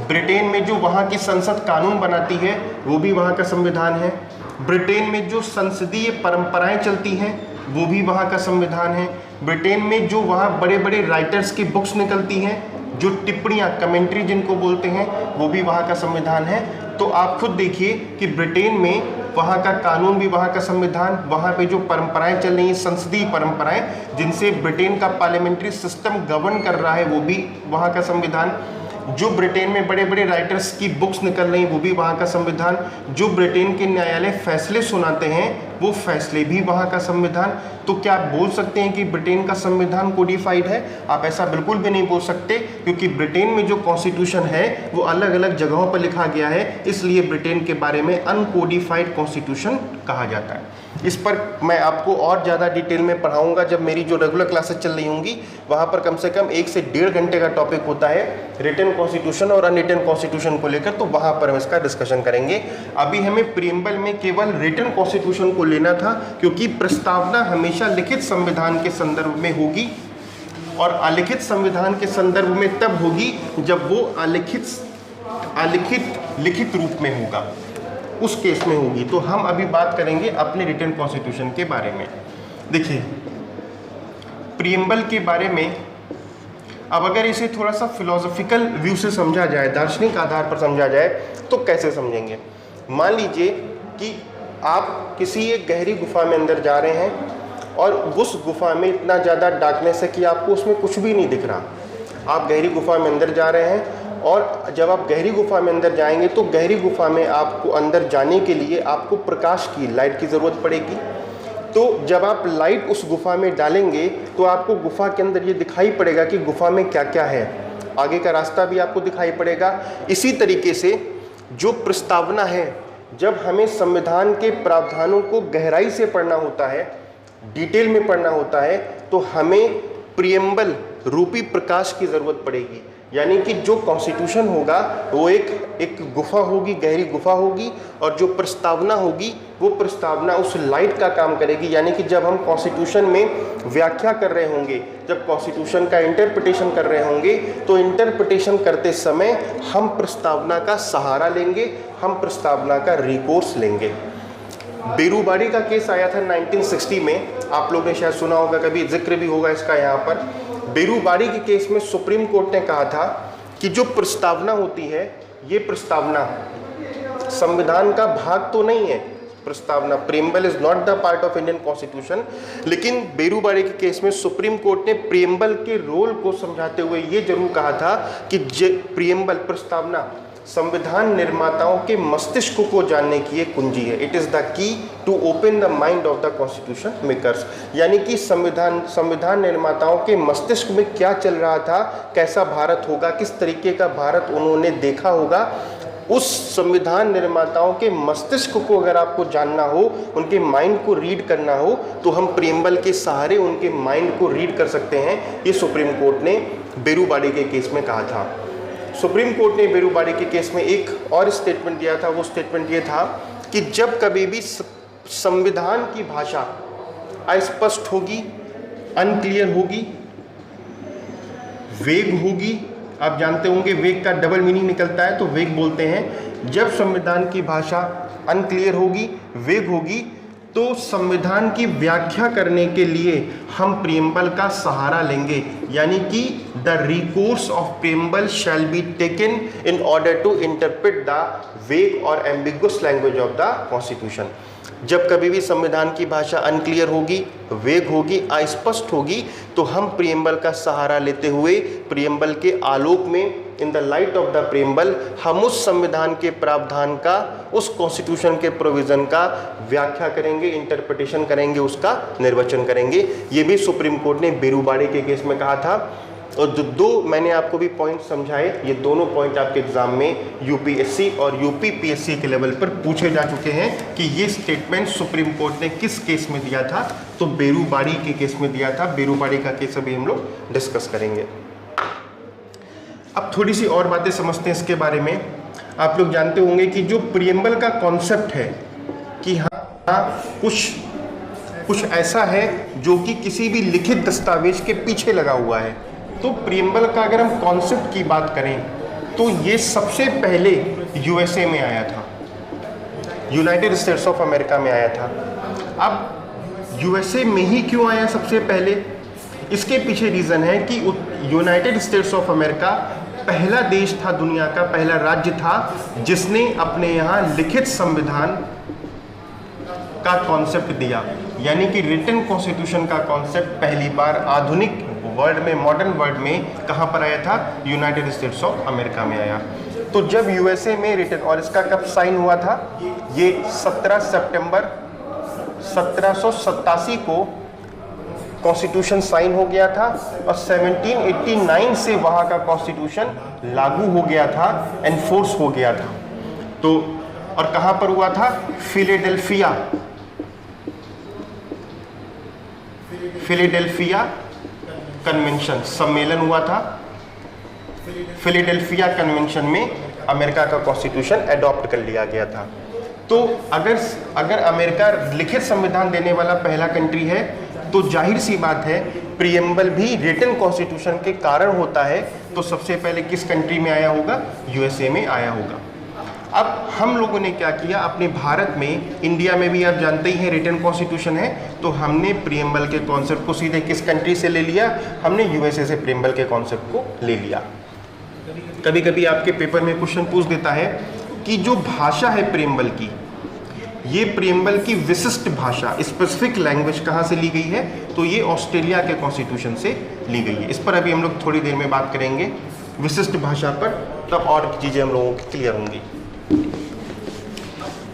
ब्रिटेन में जो वहाँ की संसद कानून बनाती है वो भी वहाँ का संविधान है। ब्रिटेन में जो संसदीय परंपराएं चलती हैं वो भी वहाँ का संविधान है। ब्रिटेन में जो वहाँ बड़े बड़े राइटर्स की बुक्स निकलती हैं, जो टिप्पणियाँ, कमेंट्री जिनको बोलते हैं, वो भी वहाँ का संविधान है। तो आप खुद देखिए कि ब्रिटेन में वहाँ का कानून भी वहाँ का संविधान, वहाँ पे जो परंपराएं चल रही हैं, संसदीय परंपराएं जिनसे ब्रिटेन का पार्लियामेंट्री सिस्टम गवर्न कर रहा है, वो भी वहाँ का संविधान। जो ब्रिटेन में बड़े बड़े राइटर्स की बुक्स निकल रही हैं वो भी वहाँ का संविधान। जो ब्रिटेन के न्यायालय फैसले सुनाते हैं वो फैसले भी वहाँ का संविधान। तो क्या आप बोल सकते हैं कि ब्रिटेन का संविधान कोडिफाइड है? आप ऐसा बिल्कुल भी नहीं बोल सकते, क्योंकि ब्रिटेन में जो कॉन्स्टिट्यूशन है वो अलग अलग जगहों पर लिखा गया है, इसलिए ब्रिटेन के बारे में अनकोडिफाइड कॉन्स्टिट्यूशन कहा जाता है। इस पर मैं आपको और ज़्यादा डिटेल में पढ़ाऊंगा जब मेरी जो रेगुलर क्लासेस चल रही होंगी। वहाँ पर कम से कम 1 से 1.5 घंटे का टॉपिक होता है रिटन कॉन्स्टिट्यूशन और अनरिटन कॉन्स्टिट्यूशन को लेकर, तो वहाँ पर हम इसका डिस्कशन करेंगे। अभी हमें प्रीएम्बल में केवल रिटन कॉन्स्टिट्यूशन को लेना था, क्योंकि प्रस्तावना हमेशा लिखित संविधान के संदर्भ में होगी और अलिखित संविधान के संदर्भ में तब होगी जब वो लिखित रूप में होगा, उस केस में होगी। तो हम अभी बात करेंगे अपने रिटन कॉन्स्टिट्यूशन के बारे में। देखिए, प्रीएम्बल के बारे में अब अगर इसे थोड़ा सा फिलोसॉफिकल व्यू से समझा जाए, दार्शनिक आधार पर समझा जाए, तो कैसे समझेंगे? मान लीजिए कि आप किसी एक गहरी गुफा में अंदर जा रहे हैं और उस गुफा में इतना ज़्यादा डार्कनेस है कि आपको उसमें कुछ भी नहीं दिख रहा। आप गहरी गुफा में अंदर जा रहे हैं और जब आप गहरी गुफा में अंदर जाएंगे तो गहरी गुफा में आपको अंदर जाने के लिए आपको प्रकाश की, लाइट की ज़रूरत पड़ेगी। तो जब आप लाइट उस गुफा में डालेंगे तो आपको गुफा के अंदर ये दिखाई पड़ेगा कि गुफा में क्या क्या है, आगे का रास्ता भी आपको दिखाई पड़ेगा। इसी तरीके से जो प्रस्तावना है, जब हमें संविधान के प्रावधानों को गहराई से पढ़ना होता है, डिटेल में पढ़ना होता है, तो हमें प्रीएम्बल रूपी प्रकाश की ज़रूरत पड़ेगी। यानी कि जो कॉन्स्टिट्यूशन होगा वो एक गुफा होगी, गहरी गुफा होगी, और जो प्रस्तावना होगी वो प्रस्तावना उस लाइट का काम करेगी। यानी कि जब हम कॉन्स्टिट्यूशन में व्याख्या कर रहे होंगे, जब कॉन्स्टिट्यूशन का इंटरप्रिटेशन कर रहे होंगे, तो इंटरप्रिटेशन करते समय हम प्रस्तावना का सहारा लेंगे, हम प्रस्तावना का रिकोर्स लेंगे। बेरूबाड़ी का केस आया था 1960 में, आप लोग ने शायद सुना होगा, कभी जिक्र भी होगा इसका यहाँ पर। बेरूबाड़ी के केस में सुप्रीम कोर्ट ने कहा था कि जो प्रस्तावना होती है, ये प्रस्तावना संविधान का भाग तो नहीं है, प्रस्तावना preamble is not the part of Indian constitution. लेकिन बेरूबाड़ी के केस में सुप्रीम कोर्ट ने प्रीएम्बल के रोल को समझाते हुए ये जरूर कहा था कि प्रीएम्बल प्रस्तावना संविधान निर्माताओं के मस्तिष्क को जानने की एक कुंजी है। It is the key to open the mind of the constitution makers. यानी कि संविधान निर्माताओं के मस्तिष्क में क्या चल रहा था, कैसा भारत होगा, किस तरीके का भारत उन्होंने देखा होगा, उस संविधान निर्माताओं के मस्तिष्क को अगर आपको जानना हो, उनके माइंड को रीड करना हो, तो हम प्रीएम्बल के सहारे उनके माइंड को रीड कर सकते हैं। ये सुप्रीम कोर्ट ने बेरूबाड़ी के केस में कहा था। सुप्रीम कोर्ट ने बेरूबाड़ी के केस में एक और स्टेटमेंट दिया था। वो स्टेटमेंट ये था कि जब कभी भी संविधान की भाषा अस्पष्ट होगी, अनक्लियर होगी, वेग होगी, आप जानते होंगे वेग का डबल मीनिंग निकलता है, तो वेग बोलते हैं। जब संविधान की भाषा अनक्लियर होगी, वेग होगी, तो संविधान की व्याख्या करने के लिए हम प्रीएम्बल का सहारा लेंगे। यानी कि the recourse of preamble shall be taken in order to interpret the vague और ambiguous language of the constitution. जब कभी भी संविधान की भाषा अनक्लियर होगी, वेग होगी, अस्पष्ट होगी, तो हम प्रीएम्बल का सहारा लेते हुए प्रीएम्बल के आलोक में, in the light of the preamble, हम उस संविधान के प्रावधान का, उस कॉन्स्टिट्यूशन के प्रोविज़न का व्याख्या करेंगे, इंटरप्रिटेशन करेंगे, उसका निर्वचन करेंगे। ये भी सुप्रीम कोर्ट ने बेरूबाड़ी के केस में कहा था। और जो दो मैंने आपको भी पॉइंट समझाए, ये दोनों पॉइंट आपके एग्जाम में यूपीएससी और यूपीपीएससी के लेवल पर पूछे जा चुके हैं कि ये स्टेटमेंट सुप्रीम कोर्ट ने किस केस में दिया था। तो बेरूबाड़ी के केस में दिया था। बेरूबाड़ी का केस अभी हम लोग डिस्कस करेंगे। अब थोड़ी सी और बातें समझते हैं इसके बारे में। आप लोग जानते होंगे कि जो प्रीएम्बल का कॉन्सेप्ट है कि हाँ कुछ ऐसा है जो कि किसी भी लिखित दस्तावेज के पीछे लगा हुआ है। तो प्रीएम्बल का अगर हम कॉन्सेप्ट की बात करें तो ये सबसे पहले यूएसए में आया था, यूनाइटेड स्टेट्स ऑफ अमेरिका में आया था। अब यूएसए में ही क्यों आया सबसे पहले? इसके पीछे रीज़न है कि यूनाइटेड स्टेट्स ऑफ अमेरिका पहला देश था, दुनिया का पहला राज्य था जिसने अपने यहाँ लिखित संविधान का कॉन्सेप्ट दिया। यानी कि रिटन कॉन्स्टिट्यूशन का कॉन्सेप्ट पहली बार आधुनिक वर्ल्ड में, मॉडर्न वर्ल्ड में कहाँ पर आया था? यूनाइटेड स्टेट्स ऑफ अमेरिका में आया। तो जब यूएसए में रिटन, और इसका कब साइन हुआ था? ये 17 सितंबर 1787 को कॉन्स्टिट्यूशन साइन हो गया था और 1789 से वहाँ का कॉन्स्टिट्यूशन लागू हो गया था, एनफोर्स हो गया था। तो और कहाँ पर हुआ था? फिलाडेल्फिया कन्वेंशन सम्मेलन हुआ था। फिलाडेल्फिया कन्वेंशन में अमेरिका का कॉन्स्टिट्यूशन अडॉप्ट कर लिया गया था। तो अगर अमेरिका लिखित संविधान देने वाला पहला कंट्री है तो जाहिर सी बात है प्रीएम्बल भी रिटन कॉन्स्टिट्यूशन के कारण होता है। तो सबसे पहले किस कंट्री में आया होगा? यूएसए में आया होगा। अब हम लोगों ने क्या किया, अपने भारत में, इंडिया में भी आप जानते ही हैं रिटन कॉन्स्टिट्यूशन है, तो हमने प्रीएम्बल के कॉन्सेप्ट को सीधे किस कंट्री से ले लिया? हमने यूएसए से प्रीएम्बल के कॉन्सेप्ट को ले लिया। कभी कभी आपके पेपर में क्वेश्चन पूछ देता है कि जो भाषा है प्रीएम्बल की, ये प्रीएम्बल की विशिष्ट भाषा, स्पेसिफिक लैंग्वेज कहाँ से ली गई है? तो ये ऑस्ट्रेलिया के कॉन्स्टिट्यूशन से ली गई है। इस पर अभी हम लोग थोड़ी देर में बात करेंगे विशिष्ट भाषा पर, तब और चीज़ें हम लोगों की क्लियर होंगी।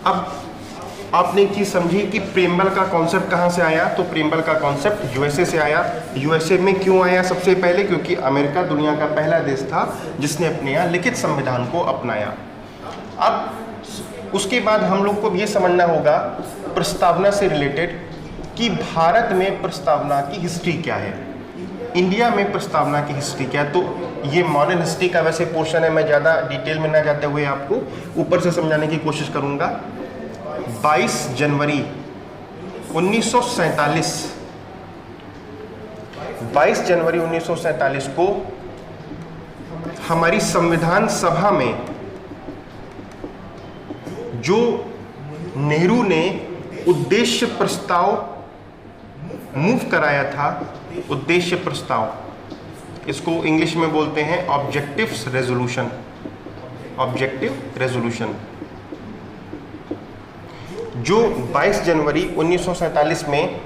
अब आपने एक चीज़ समझी कि प्रीएम्बल का कॉन्सेप्ट कहाँ से आया? तो प्रीएम्बल का कॉन्सेप्ट यूएसए से आया। यूएसए में क्यों आया सबसे पहले? क्योंकि अमेरिका दुनिया का पहला देश था जिसने अपने यहाँ लिखित संविधान को अपनाया। अब उसके बाद हम लोग को ये समझना होगा प्रस्तावना से रिलेटेड कि भारत में प्रस्तावना की हिस्ट्री क्या है, इंडिया में प्रस्तावना की हिस्ट्री क्या है। तो ये मॉडर्न हिस्ट्री का वैसे पोर्शन है, मैं ज़्यादा डिटेल में ना जाते हुए आपको ऊपर से समझाने की कोशिश करूँगा। 22 जनवरी 1947, 22 जनवरी 1947 को हमारी संविधान सभा में जो नेहरू ने उद्देश्य प्रस्ताव मूव कराया था, उद्देश्य प्रस्ताव, इसको इंग्लिश में बोलते हैं ऑब्जेक्टिव्स रेजोल्यूशन, ऑब्जेक्टिव रेजोल्यूशन, जो 22 जनवरी 1947 में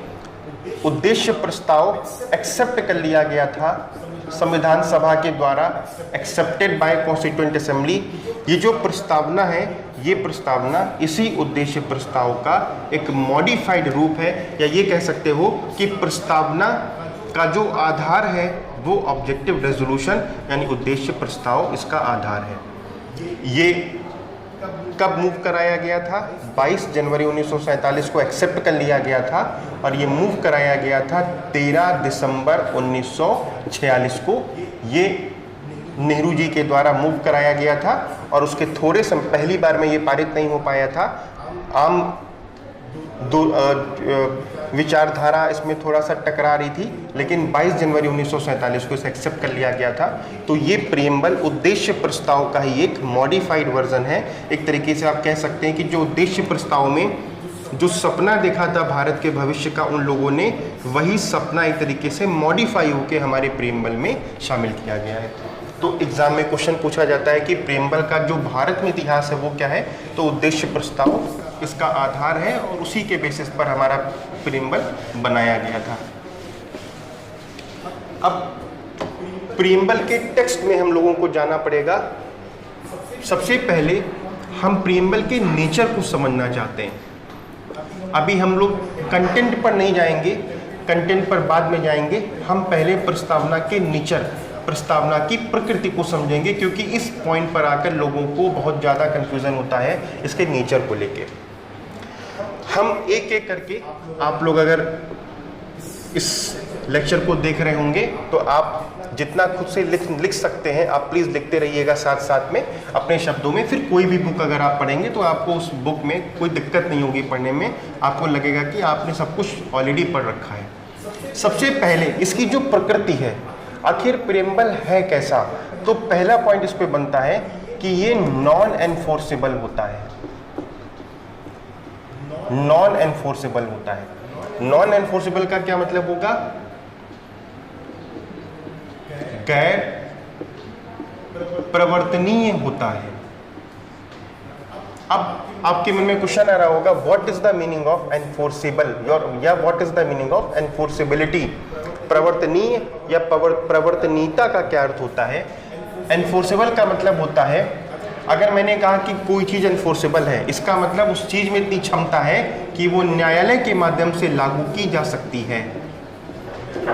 उद्देश्य प्रस्ताव एक्सेप्ट कर लिया गया था संविधान सभा के द्वारा, एक्सेप्टेड बाय कॉन्स्टिट्यूएंट असेंबली। ये जो प्रस्तावना है, ये प्रस्तावना इसी उद्देश्य प्रस्ताव का एक मॉडिफाइड रूप है, या ये कह सकते हो कि प्रस्तावना का जो आधार है वो ऑब्जेक्टिव रेजोल्यूशन यानी उद्देश्य प्रस्ताव इसका आधार है। ये कब मूव कराया गया था? 22 जनवरी 1947 को एक्सेप्ट कर लिया गया था और ये मूव कराया गया था 13 दिसंबर 1946 को। ये नेहरू जी के द्वारा मूव कराया गया था और उसके थोड़े समय पहली बार में ये पारित नहीं हो पाया था। आम विचारधारा इसमें थोड़ा सा टकरा रही थी, लेकिन 22 जनवरी 1947 को इसे एक्सेप्ट कर लिया गया था। तो ये प्रियम्बल उद्देश्य प्रस्ताव का ही एक मॉडिफाइड वर्जन है। एक तरीके से आप कह सकते हैं कि जो उद्देश्य प्रस्ताव में जो सपना देखा था भारत के भविष्य का उन लोगों ने, वही सपना एक तरीके से मॉडिफाई होकर हमारे प्रियम्बल में शामिल किया गया है। तो एग्जाम में क्वेश्चन पूछा जाता है कि प्रियम्बल का जो भारत में इतिहास है वो क्या है, तो उद्देश्य प्रस्ताव इसका आधार है और उसी के बेसिस पर हमारा प्रियम्बल बनाया गया था। अब प्रियम्बल के टेक्स्ट में हम लोगों को जाना पड़ेगा। सबसे पहले हम प्रियम्बल के नेचर को समझना चाहते हैं। अभी हम लोग कंटेंट पर नहीं जाएंगे, कंटेंट पर बाद में जाएंगे। हम पहले प्रस्तावना के नेचर, प्रस्तावना की प्रकृति को समझेंगे, क्योंकि इस पॉइंट पर आकर लोगों को बहुत ज़्यादा कन्फ्यूज़न होता है इसके नेचर को लेके। हम एक एक करके, आप लोग अगर इस लेक्चर को देख रहे होंगे तो आप जितना खुद से लिख सकते हैं आप प्लीज़ लिखते रहिएगा साथ साथ में अपने शब्दों में। फिर कोई भी बुक अगर आप पढ़ेंगे तो आपको उस बुक में कोई दिक्कत नहीं होगी पढ़ने में, आपको लगेगा कि आपने सब कुछ ऑलरेडी पढ़ रखा है। सबसे पहले इसकी जो प्रकृति है, आखिर प्रियम्बल है कैसा, तो पहला पॉइंट इस पे बनता है कि ये नॉन एनफोर्सेबल होता है। नॉन एनफोर्सेबल होता है। नॉन एनफोर्सेबल का क्या मतलब होगा? गैर प्रवर्तनीय होता है। अब आपके मन में क्वेश्चन आ रहा होगा, what is the meaning of enforceable, या what is the meaning of enforceability? प्रवर्तनीय या प्रवर्तनीयता का क्या अर्थ होता है? एनफोर्सेबल का मतलब होता है, अगर मैंने कहा कि कोई चीज़ एनफोर्सेबल है, इसका मतलब उस चीज़ में इतनी क्षमता है कि वो न्यायालय के माध्यम से लागू की जा सकती है।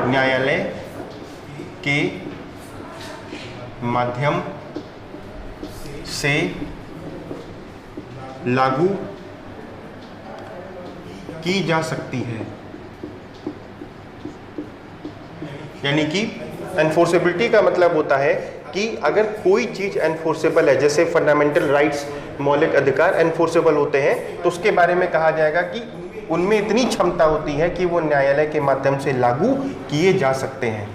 न्यायालय के माध्यम से लागू की जा सकती है। यानी कि एनफोर्सेबिलिटी का मतलब होता है कि अगर कोई चीज़ एनफोर्सेबल है, जैसे फंडामेंटल राइट्स, मौलिक अधिकार एनफोर्सेबल होते हैं, तो उसके बारे में कहा जाएगा कि उनमें इतनी क्षमता होती है कि वो न्यायालय के माध्यम से लागू किए जा सकते हैं।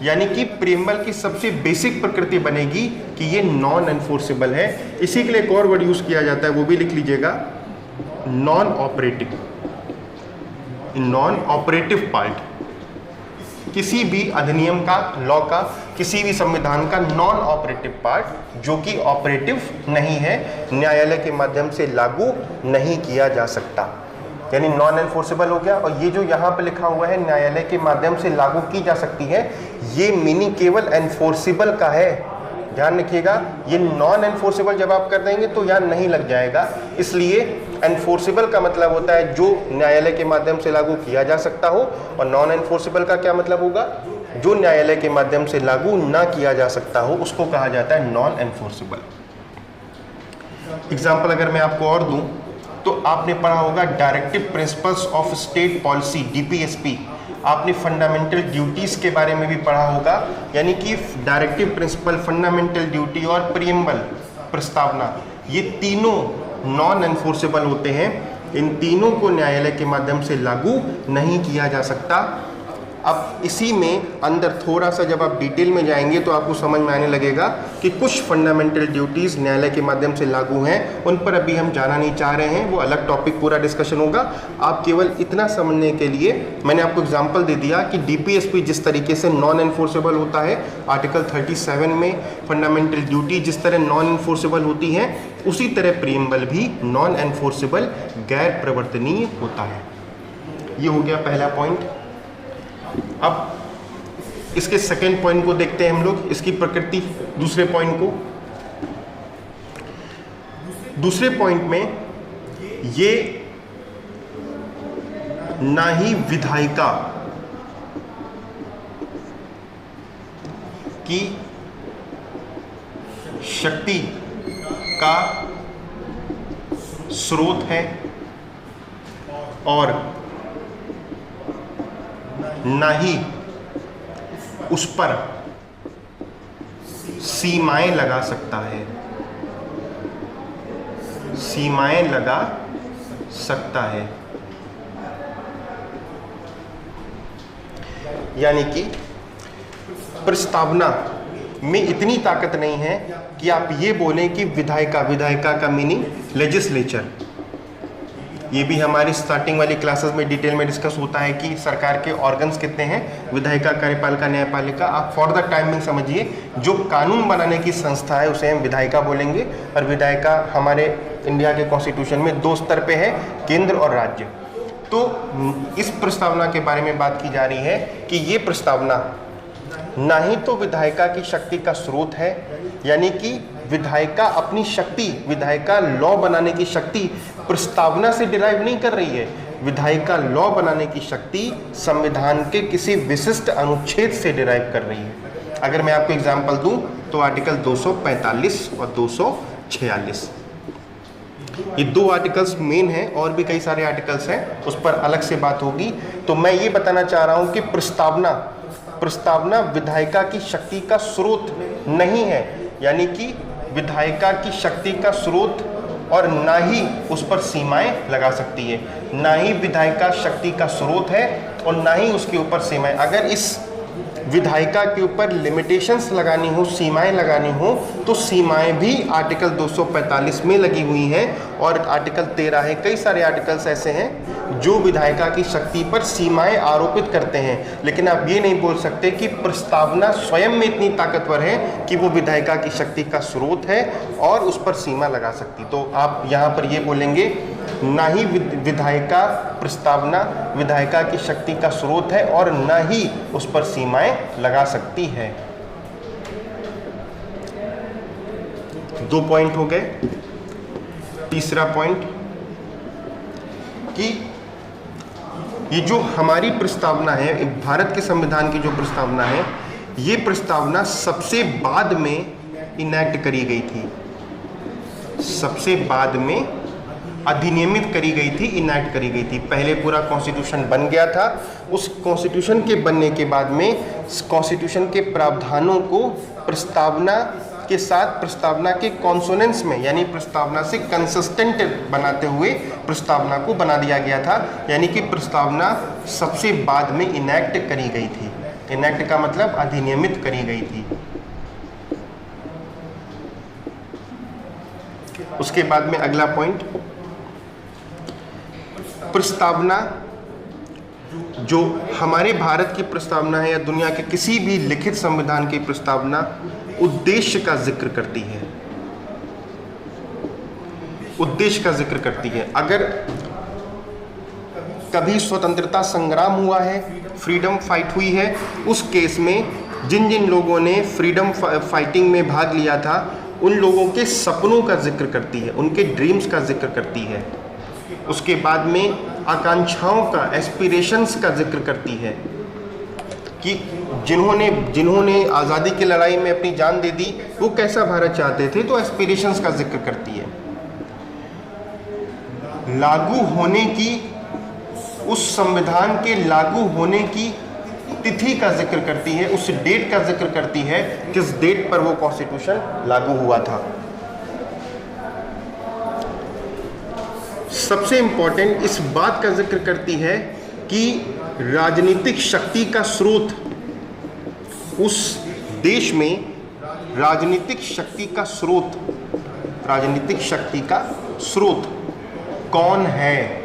यानी कि प्रियम्बल की सबसे बेसिक प्रकृति बनेगी कि ये नॉन एनफोर्सेबल है। इसी के लिए एक और वर्ड यूज़ किया जाता है, वो भी लिख लीजिएगा, non operative. Non operative part, किसी भी अधिनियम का, लॉ का, किसी भी संविधान का नॉन ऑपरेटिव पार्ट जो कि ऑपरेटिव नहीं है, न्यायालय के माध्यम से लागू नहीं किया जा सकता, यानी नॉन एनफोर्सेबल हो गया। और ये जो यहाँ पे लिखा हुआ है न्यायालय के माध्यम से लागू की जा सकती है, ये मीनिंग केवल एनफोर्सेबल का है, ध्यान रखिएगा। ये नॉन एनफोर्सेबल जब आप कर देंगे तो यहाँ नहीं लग जाएगा। इसलिए एनफोर्सेबल का मतलब होता है जो न्यायालय के माध्यम से लागू किया जा सकता हो, और नॉन एनफोर्सेबल का क्या मतलब होगा? जो न्यायालय के माध्यम से लागू ना किया जा सकता हो, उसको कहा जाता है नॉन एनफोर्सेबल। एग्जाम्पल अगर मैं आपको और दूं तो आपने पढ़ा होगा directive principles of state policy, DPSP. आपने फंडामेंटल ड्यूटीज़ के बारे में भी पढ़ा होगा, यानी कि डायरेक्टिव प्रिंसिपल, फंडामेंटल ड्यूटी और प्रीएम्बल प्रस्तावना, ये तीनों नॉन एनफोर्सेबल होते हैं। इन तीनों को न्यायालय के माध्यम से लागू नहीं किया जा सकता। अब इसी में अंदर थोड़ा सा जब आप डिटेल में जाएंगे तो आपको समझ में आने लगेगा कि कुछ फंडामेंटल ड्यूटीज़ न्यायालय के माध्यम से लागू हैं, उन पर अभी हम जाना नहीं चाह रहे हैं, वो अलग टॉपिक, पूरा डिस्कशन होगा। आप केवल इतना समझने के लिए मैंने आपको एग्जांपल दे दिया कि डीपीएसपी जिस तरीके से नॉन एनफोर्सेबल होता है, आर्टिकल 37 में फंडामेंटल ड्यूटी जिस तरह नॉन एनफोर्सेबल होती है, उसी तरह प्रीएम्बल भी नॉन एनफोर्सेबल, गैर प्रवर्तनीय होता है। ये हो गया पहला पॉइंट। अब इसके सेकेंड पॉइंट को देखते हैं हम लोग, इसकी प्रकृति, दूसरे पॉइंट को। दूसरे पॉइंट में ये ना ही विधायिका की शक्ति का स्रोत है और ना ही उस पर सीमाएं लगा सकता है, सीमाएं लगा सकता है। यानी कि प्रस्तावना में इतनी ताकत नहीं है कि आप ये बोलें कि विधायिका, विधायिका का मीनिंग लेजिस्लेचर। ये भी हमारी स्टार्टिंग वाली क्लासेस में डिटेल में डिस्कस होता है कि सरकार के ऑर्गन्स कितने हैं, विधायिका, कार्यपालिका, न्यायपालिका। आप फॉर द टाइमिंग समझिए, जो कानून बनाने की संस्था है उसे हम विधायिका बोलेंगे, और विधायिका हमारे इंडिया के कॉन्स्टिट्यूशन में 2 स्तर पे है, केंद्र और राज्य। तो इस प्रस्तावना के बारे में बात की जा रही है कि ये प्रस्तावना ना ही तो विधायिका की शक्ति का स्रोत है, यानी कि विधायिका अपनी शक्ति, विधायिका लॉ बनाने की शक्ति प्रस्तावना से डिराइव नहीं कर रही है। विधायिका लॉ बनाने की शक्ति संविधान के किसी विशिष्ट अनुच्छेद से डिराइव कर रही है। अगर मैं आपको एग्जांपल दूं तो आर्टिकल 245 और 246, ये 2 आर्टिकल्स मेन हैं, और भी कई सारे आर्टिकल्स हैं, उस पर अलग से बात होगी। तो मैं ये बताना चाह रहा हूं कि प्रस्तावना विधायिका की शक्ति का स्रोत नहीं है, यानी कि विधायिका की शक्ति का स्रोत, और ना ही उस पर सीमाएं लगा सकती है। ना ही विधायिका शक्ति का स्रोत है और ना ही उसके ऊपर सीमाएं। अगर इस विधायिका के ऊपर लिमिटेशंस लगानी हो, सीमाएं लगानी हो, तो सीमाएं भी आर्टिकल 245 में लगी हुई हैं, और आर्टिकल 13 है। कई सारे आर्टिकल्स ऐसे हैं जो विधायिका की शक्ति पर सीमाएं आरोपित करते हैं। लेकिन आप ये नहीं बोल सकते कि प्रस्तावना स्वयं में इतनी ताकतवर है कि वो विधायिका की शक्ति का स्रोत है और उस पर सीमा लगा सकती। तो आप यहाँ पर ये बोलेंगे, ना ही विधायिका, प्रस्तावना विधायिका की शक्ति का स्रोत है और ना ही उस पर सीमाएं लगा सकती है। 2 पॉइंट हो गए। तीसरा पॉइंट कि ये जो हमारी प्रस्तावना है, भारत के संविधान की जो प्रस्तावना है, ये प्रस्तावना सबसे बाद में इनैक्ट करी गई थी, सबसे बाद में अधिनियमित करी गई थी, इनैक्ट करी गई थी। पहले पूरा कॉन्स्टिट्यूशन बन गया था, उस कॉन्स्टिट्यूशन के बनने के बाद में कॉन्स्टिट्यूशन के प्रावधानों को प्रस्तावना के साथ, प्रस्तावना के कॉन्सोनेंस में, यानी प्रस्तावना से कंसिस्टेंट बनाते हुए प्रस्तावना को बना दिया गया था। यानी कि प्रस्तावना सबसे बाद में इनैक्ट करी गई थी। इनैक्ट का मतलब अधिनियमित करी गई थी। उसके बाद में अगला पॉइंट, प्रस्तावना जो हमारे भारत की प्रस्तावना है या दुनिया के किसी भी लिखित संविधान की प्रस्तावना उद्देश्य का जिक्र करती है, उद्देश्य का जिक्र करती है। अगर कभी स्वतंत्रता संग्राम हुआ है, फ्रीडम फाइट हुई है, उस केस में जिन जिन लोगों ने फ्रीडम फाइटिंग में भाग लिया था, उन लोगों के सपनों का जिक्र करती है, उनके ड्रीम्स का जिक्र करती है। उसके बाद में आकांक्षाओं का, एस्पिरेशंस का जिक्र करती है कि जिन्होंने आज़ादी की लड़ाई में अपनी जान दे दी, वो कैसा भारत चाहते थे, तो एस्पिरेशंस का जिक्र करती है। लागू होने की उस संविधान के लागू होने की तिथि का जिक्र करती है, उस डेट का जिक्र करती है किस डेट पर वो कॉन्स्टिट्यूशन लागू हुआ था। सबसे इंपॉर्टेंट इस बात का जिक्र करती है कि राजनीतिक शक्ति का स्रोत उस देश में, राजनीतिक शक्ति का स्रोत, राजनीतिक शक्ति का स्रोत कौन है,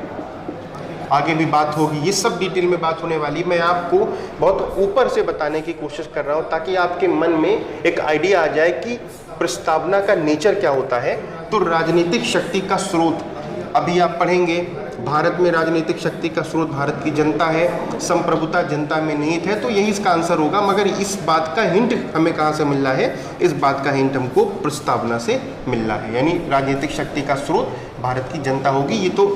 आगे भी बात होगी, ये सब डिटेल में बात होने वाली। मैं आपको बहुत ऊपर से बताने की कोशिश कर रहा हूँ ताकि आपके मन में एक आइडिया आ जाए कि प्रस्तावना का नेचर क्या होता है। तो राजनीतिक शक्ति का स्रोत अभी आप पढ़ेंगे, भारत में राजनीतिक शक्ति का स्रोत भारत की जनता है, संप्रभुता जनता में निहित है, तो यही इसका आंसर होगा। मगर इस बात का हिंट हमें कहाँ से मिल रहा है? इस बात का हिंट हमको प्रस्तावना से मिल रहा है, यानी राजनीतिक शक्ति का स्रोत भारत की जनता होगी। ये तो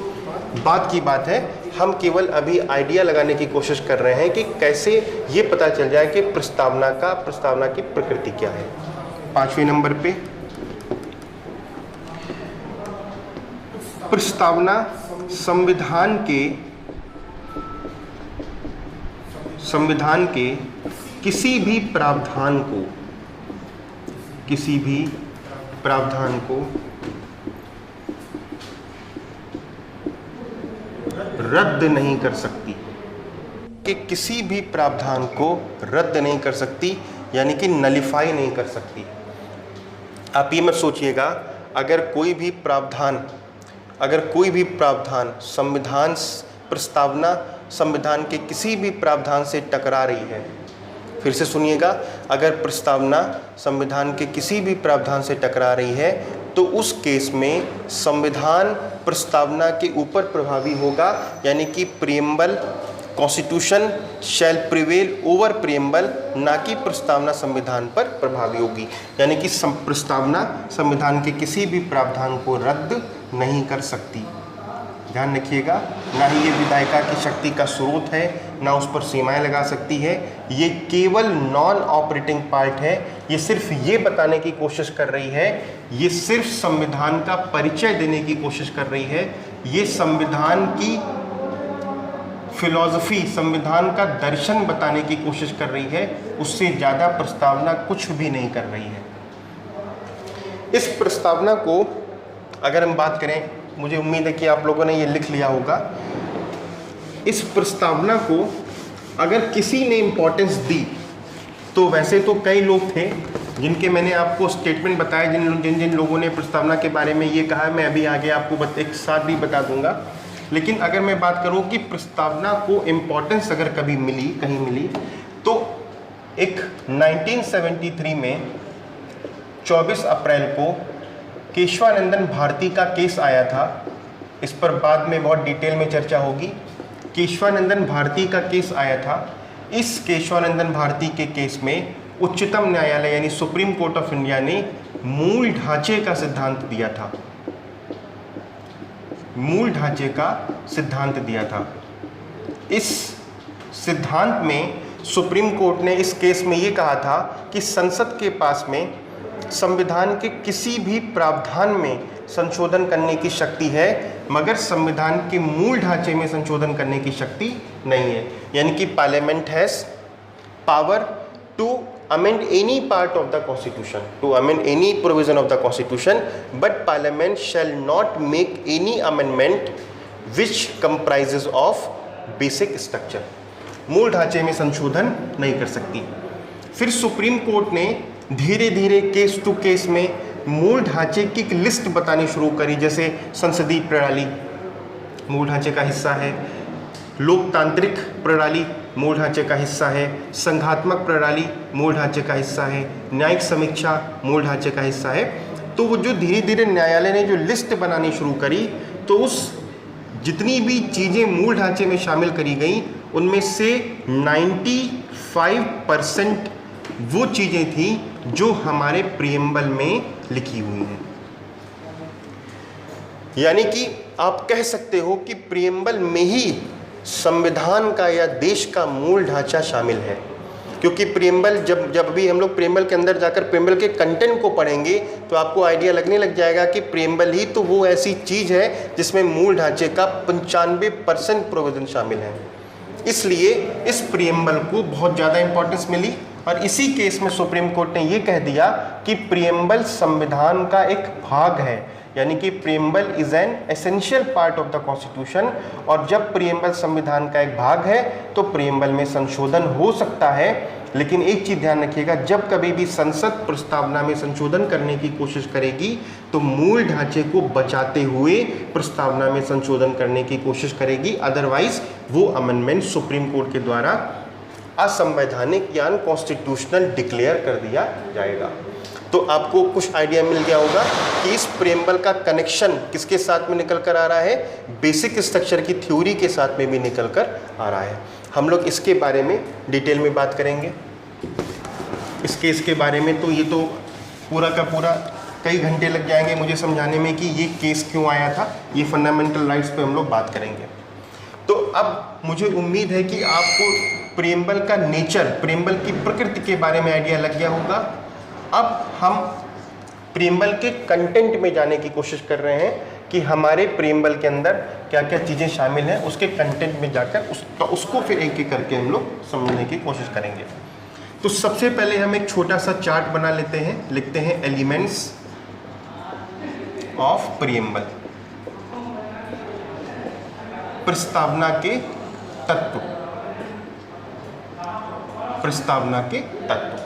बात की बात है, हम केवल अभी आइडिया लगाने की कोशिश कर रहे हैं कि कैसे ये पता चल जाए कि प्रस्तावना की प्रकृति क्या है। 5वें नंबर पे प्रस्तावना संविधान के किसी भी प्रावधान को रद्द नहीं कर सकती, कि किसी भी प्रावधान को रद्द नहीं कर सकती, यानी कि नलिफाई नहीं कर सकती। आप ये मत सोचिएगा अगर कोई भी प्रावधान प्रस्तावना संविधान के किसी भी प्रावधान से टकरा रही है, फिर से सुनिएगा, अगर प्रस्तावना संविधान के किसी भी प्रावधान से टकरा रही है तो उस केस में संविधान प्रस्तावना के ऊपर प्रभावी होगा, यानी कि प्रीएम्बल, कॉन्स्टिट्यूशन शैल प्रिवेल ओवर प्रीएम्बल, ना कि प्रस्तावना संविधान पर प्रभावी होगी। यानी कि प्रस्तावना संविधान के किसी भी प्रावधान को रद्द नहीं कर सकती। ध्यान रखिएगा, ना ही ये विधायिका की शक्ति का स्रोत है, ना उस पर सीमाएं लगा सकती है। ये केवल नॉन ऑपरेटिंग पार्ट है। ये सिर्फ ये बताने की कोशिश कर रही है, ये सिर्फ संविधान का परिचय देने की कोशिश कर रही है, ये संविधान की फिलॉसफी, संविधान का दर्शन बताने की कोशिश कर रही है। उससे ज़्यादा प्रस्तावना कुछ भी नहीं कर रही है। इस प्रस्तावना को अगर हम बात करें, मुझे उम्मीद है कि आप लोगों ने ये लिख लिया होगा, इस प्रस्तावना को अगर किसी ने इम्पोर्टेंस दी तो वैसे तो कई लोग थे जिनके मैंने आपको स्टेटमेंट बताया, जिन लोगों ने प्रस्तावना के बारे में ये कहा, मैं अभी आगे आपको एक साथ भी बता दूंगा। लेकिन अगर मैं बात करूं कि प्रस्तावना को इम्पोर्टेंस अगर कभी कहीं मिली तो एक 1973 में 24 अप्रैल को केशवानंदन भारती का केस आया था। इस पर बाद में बहुत डिटेल में चर्चा होगी। केशवानंदन भारती का केस आया था। इस केशवानंदन भारती के केस में उच्चतम न्यायालय यानी सुप्रीम कोर्ट ऑफ इंडिया ने मूल ढांचे का सिद्धांत दिया था। मूल ढांचे का सिद्धांत दिया था। इस सिद्धांत में सुप्रीम कोर्ट ने इस केस में ये कहा था कि संसद के पास में संविधान के किसी भी प्रावधान में संशोधन करने की शक्ति है, मगर संविधान के मूल ढांचे में संशोधन करने की शक्ति नहीं है। यानी कि parliament has power to amend any part of the constitution, to amend any provision of the constitution, but parliament shall not make any amendment which comprises of basic structure. मूल ढांचे में संशोधन नहीं कर सकती। फिर सुप्रीम कोर्ट ने धीरे धीरे केस टू केस में मूल ढांचे की एक लिस्ट बतानी शुरू करी, जैसे संसदीय प्रणाली मूल ढांचे का हिस्सा है, लोकतांत्रिक प्रणाली मूल ढांचे का हिस्सा है, संघात्मक प्रणाली मूल ढांचे का हिस्सा है, न्यायिक समीक्षा मूल ढांचे का हिस्सा है। तो वो जो धीरे धीरे न्यायालय ने जो लिस्ट बनानी शुरू करी, तो उस जितनी भी चीज़ें मूल ढांचे में शामिल करी गई उनमें से 95% वो चीज़ें थी जो हमारे प्रीएम्बल में लिखी हुई हैं। यानी कि आप कह सकते हो कि प्रीएम्बल में ही संविधान का या देश का मूल ढांचा शामिल है, क्योंकि प्रियम्बल जब भी हम लोग प्रियम्बल के अंदर जाकर प्रियम्बल के कंटेंट को पढ़ेंगे तो आपको आइडिया लगने लग जाएगा कि प्रियम्बल ही तो वो ऐसी चीज़ है जिसमें मूल ढांचे का 95% प्रोविजन शामिल है। इसलिए इस प्रियम्बल को बहुत ज़्यादा इंपॉर्टेंस मिली और इसी केस में सुप्रीम कोर्ट ने ये कह दिया कि प्रियम्बल संविधान का एक भाग है, यानी कि preamble is an essential part of the constitution. और जब प्रियम्बल संविधान का एक भाग है तो प्रियम्बल में संशोधन हो सकता है, लेकिन एक चीज़ ध्यान रखिएगा, जब कभी भी संसद प्रस्तावना में संशोधन करने की कोशिश करेगी तो मूल ढांचे को बचाते हुए प्रस्तावना में संशोधन करने की कोशिश करेगी, अदरवाइज वो अमेंडमेंट सुप्रीम कोर्ट के द्वारा असंवैधानिक या अनकॉन्स्टिट्यूशनल डिक्लेयर कर दिया जाएगा। तो आपको कुछ आइडिया मिल गया होगा कि इस प्रियम्बल का कनेक्शन किसके साथ में निकल कर आ रहा है, बेसिक स्ट्रक्चर की थ्योरी के साथ में भी निकल कर आ रहा है। हम लोग इसके बारे में डिटेल में बात करेंगे। इस केस के बारे में तो ये तो पूरा का पूरा कई घंटे लग जाएंगे मुझे समझाने में कि ये केस क्यों आया था। ये फंडामेंटल राइट्स पे हम लोग बात करेंगे। तो अब मुझे उम्मीद है कि आपको प्रियम्बल का नेचर, प्रियम्बल की प्रकृति के बारे में आइडिया लग गया होगा। अब हम प्रियम्बल के कंटेंट में जाने की कोशिश कर रहे हैं कि हमारे प्रियम्बल के अंदर क्या क्या चीज़ें शामिल हैं, उसके कंटेंट में जाकर उसको फिर एक एक करके हम लोग समझने की कोशिश करेंगे। तो सबसे पहले हम एक छोटा सा चार्ट बना लेते हैं, लिखते हैं एलिमेंट्स ऑफ प्रियम्बल, प्रस्तावना के तत्व, प्रस्तावना के तत्व।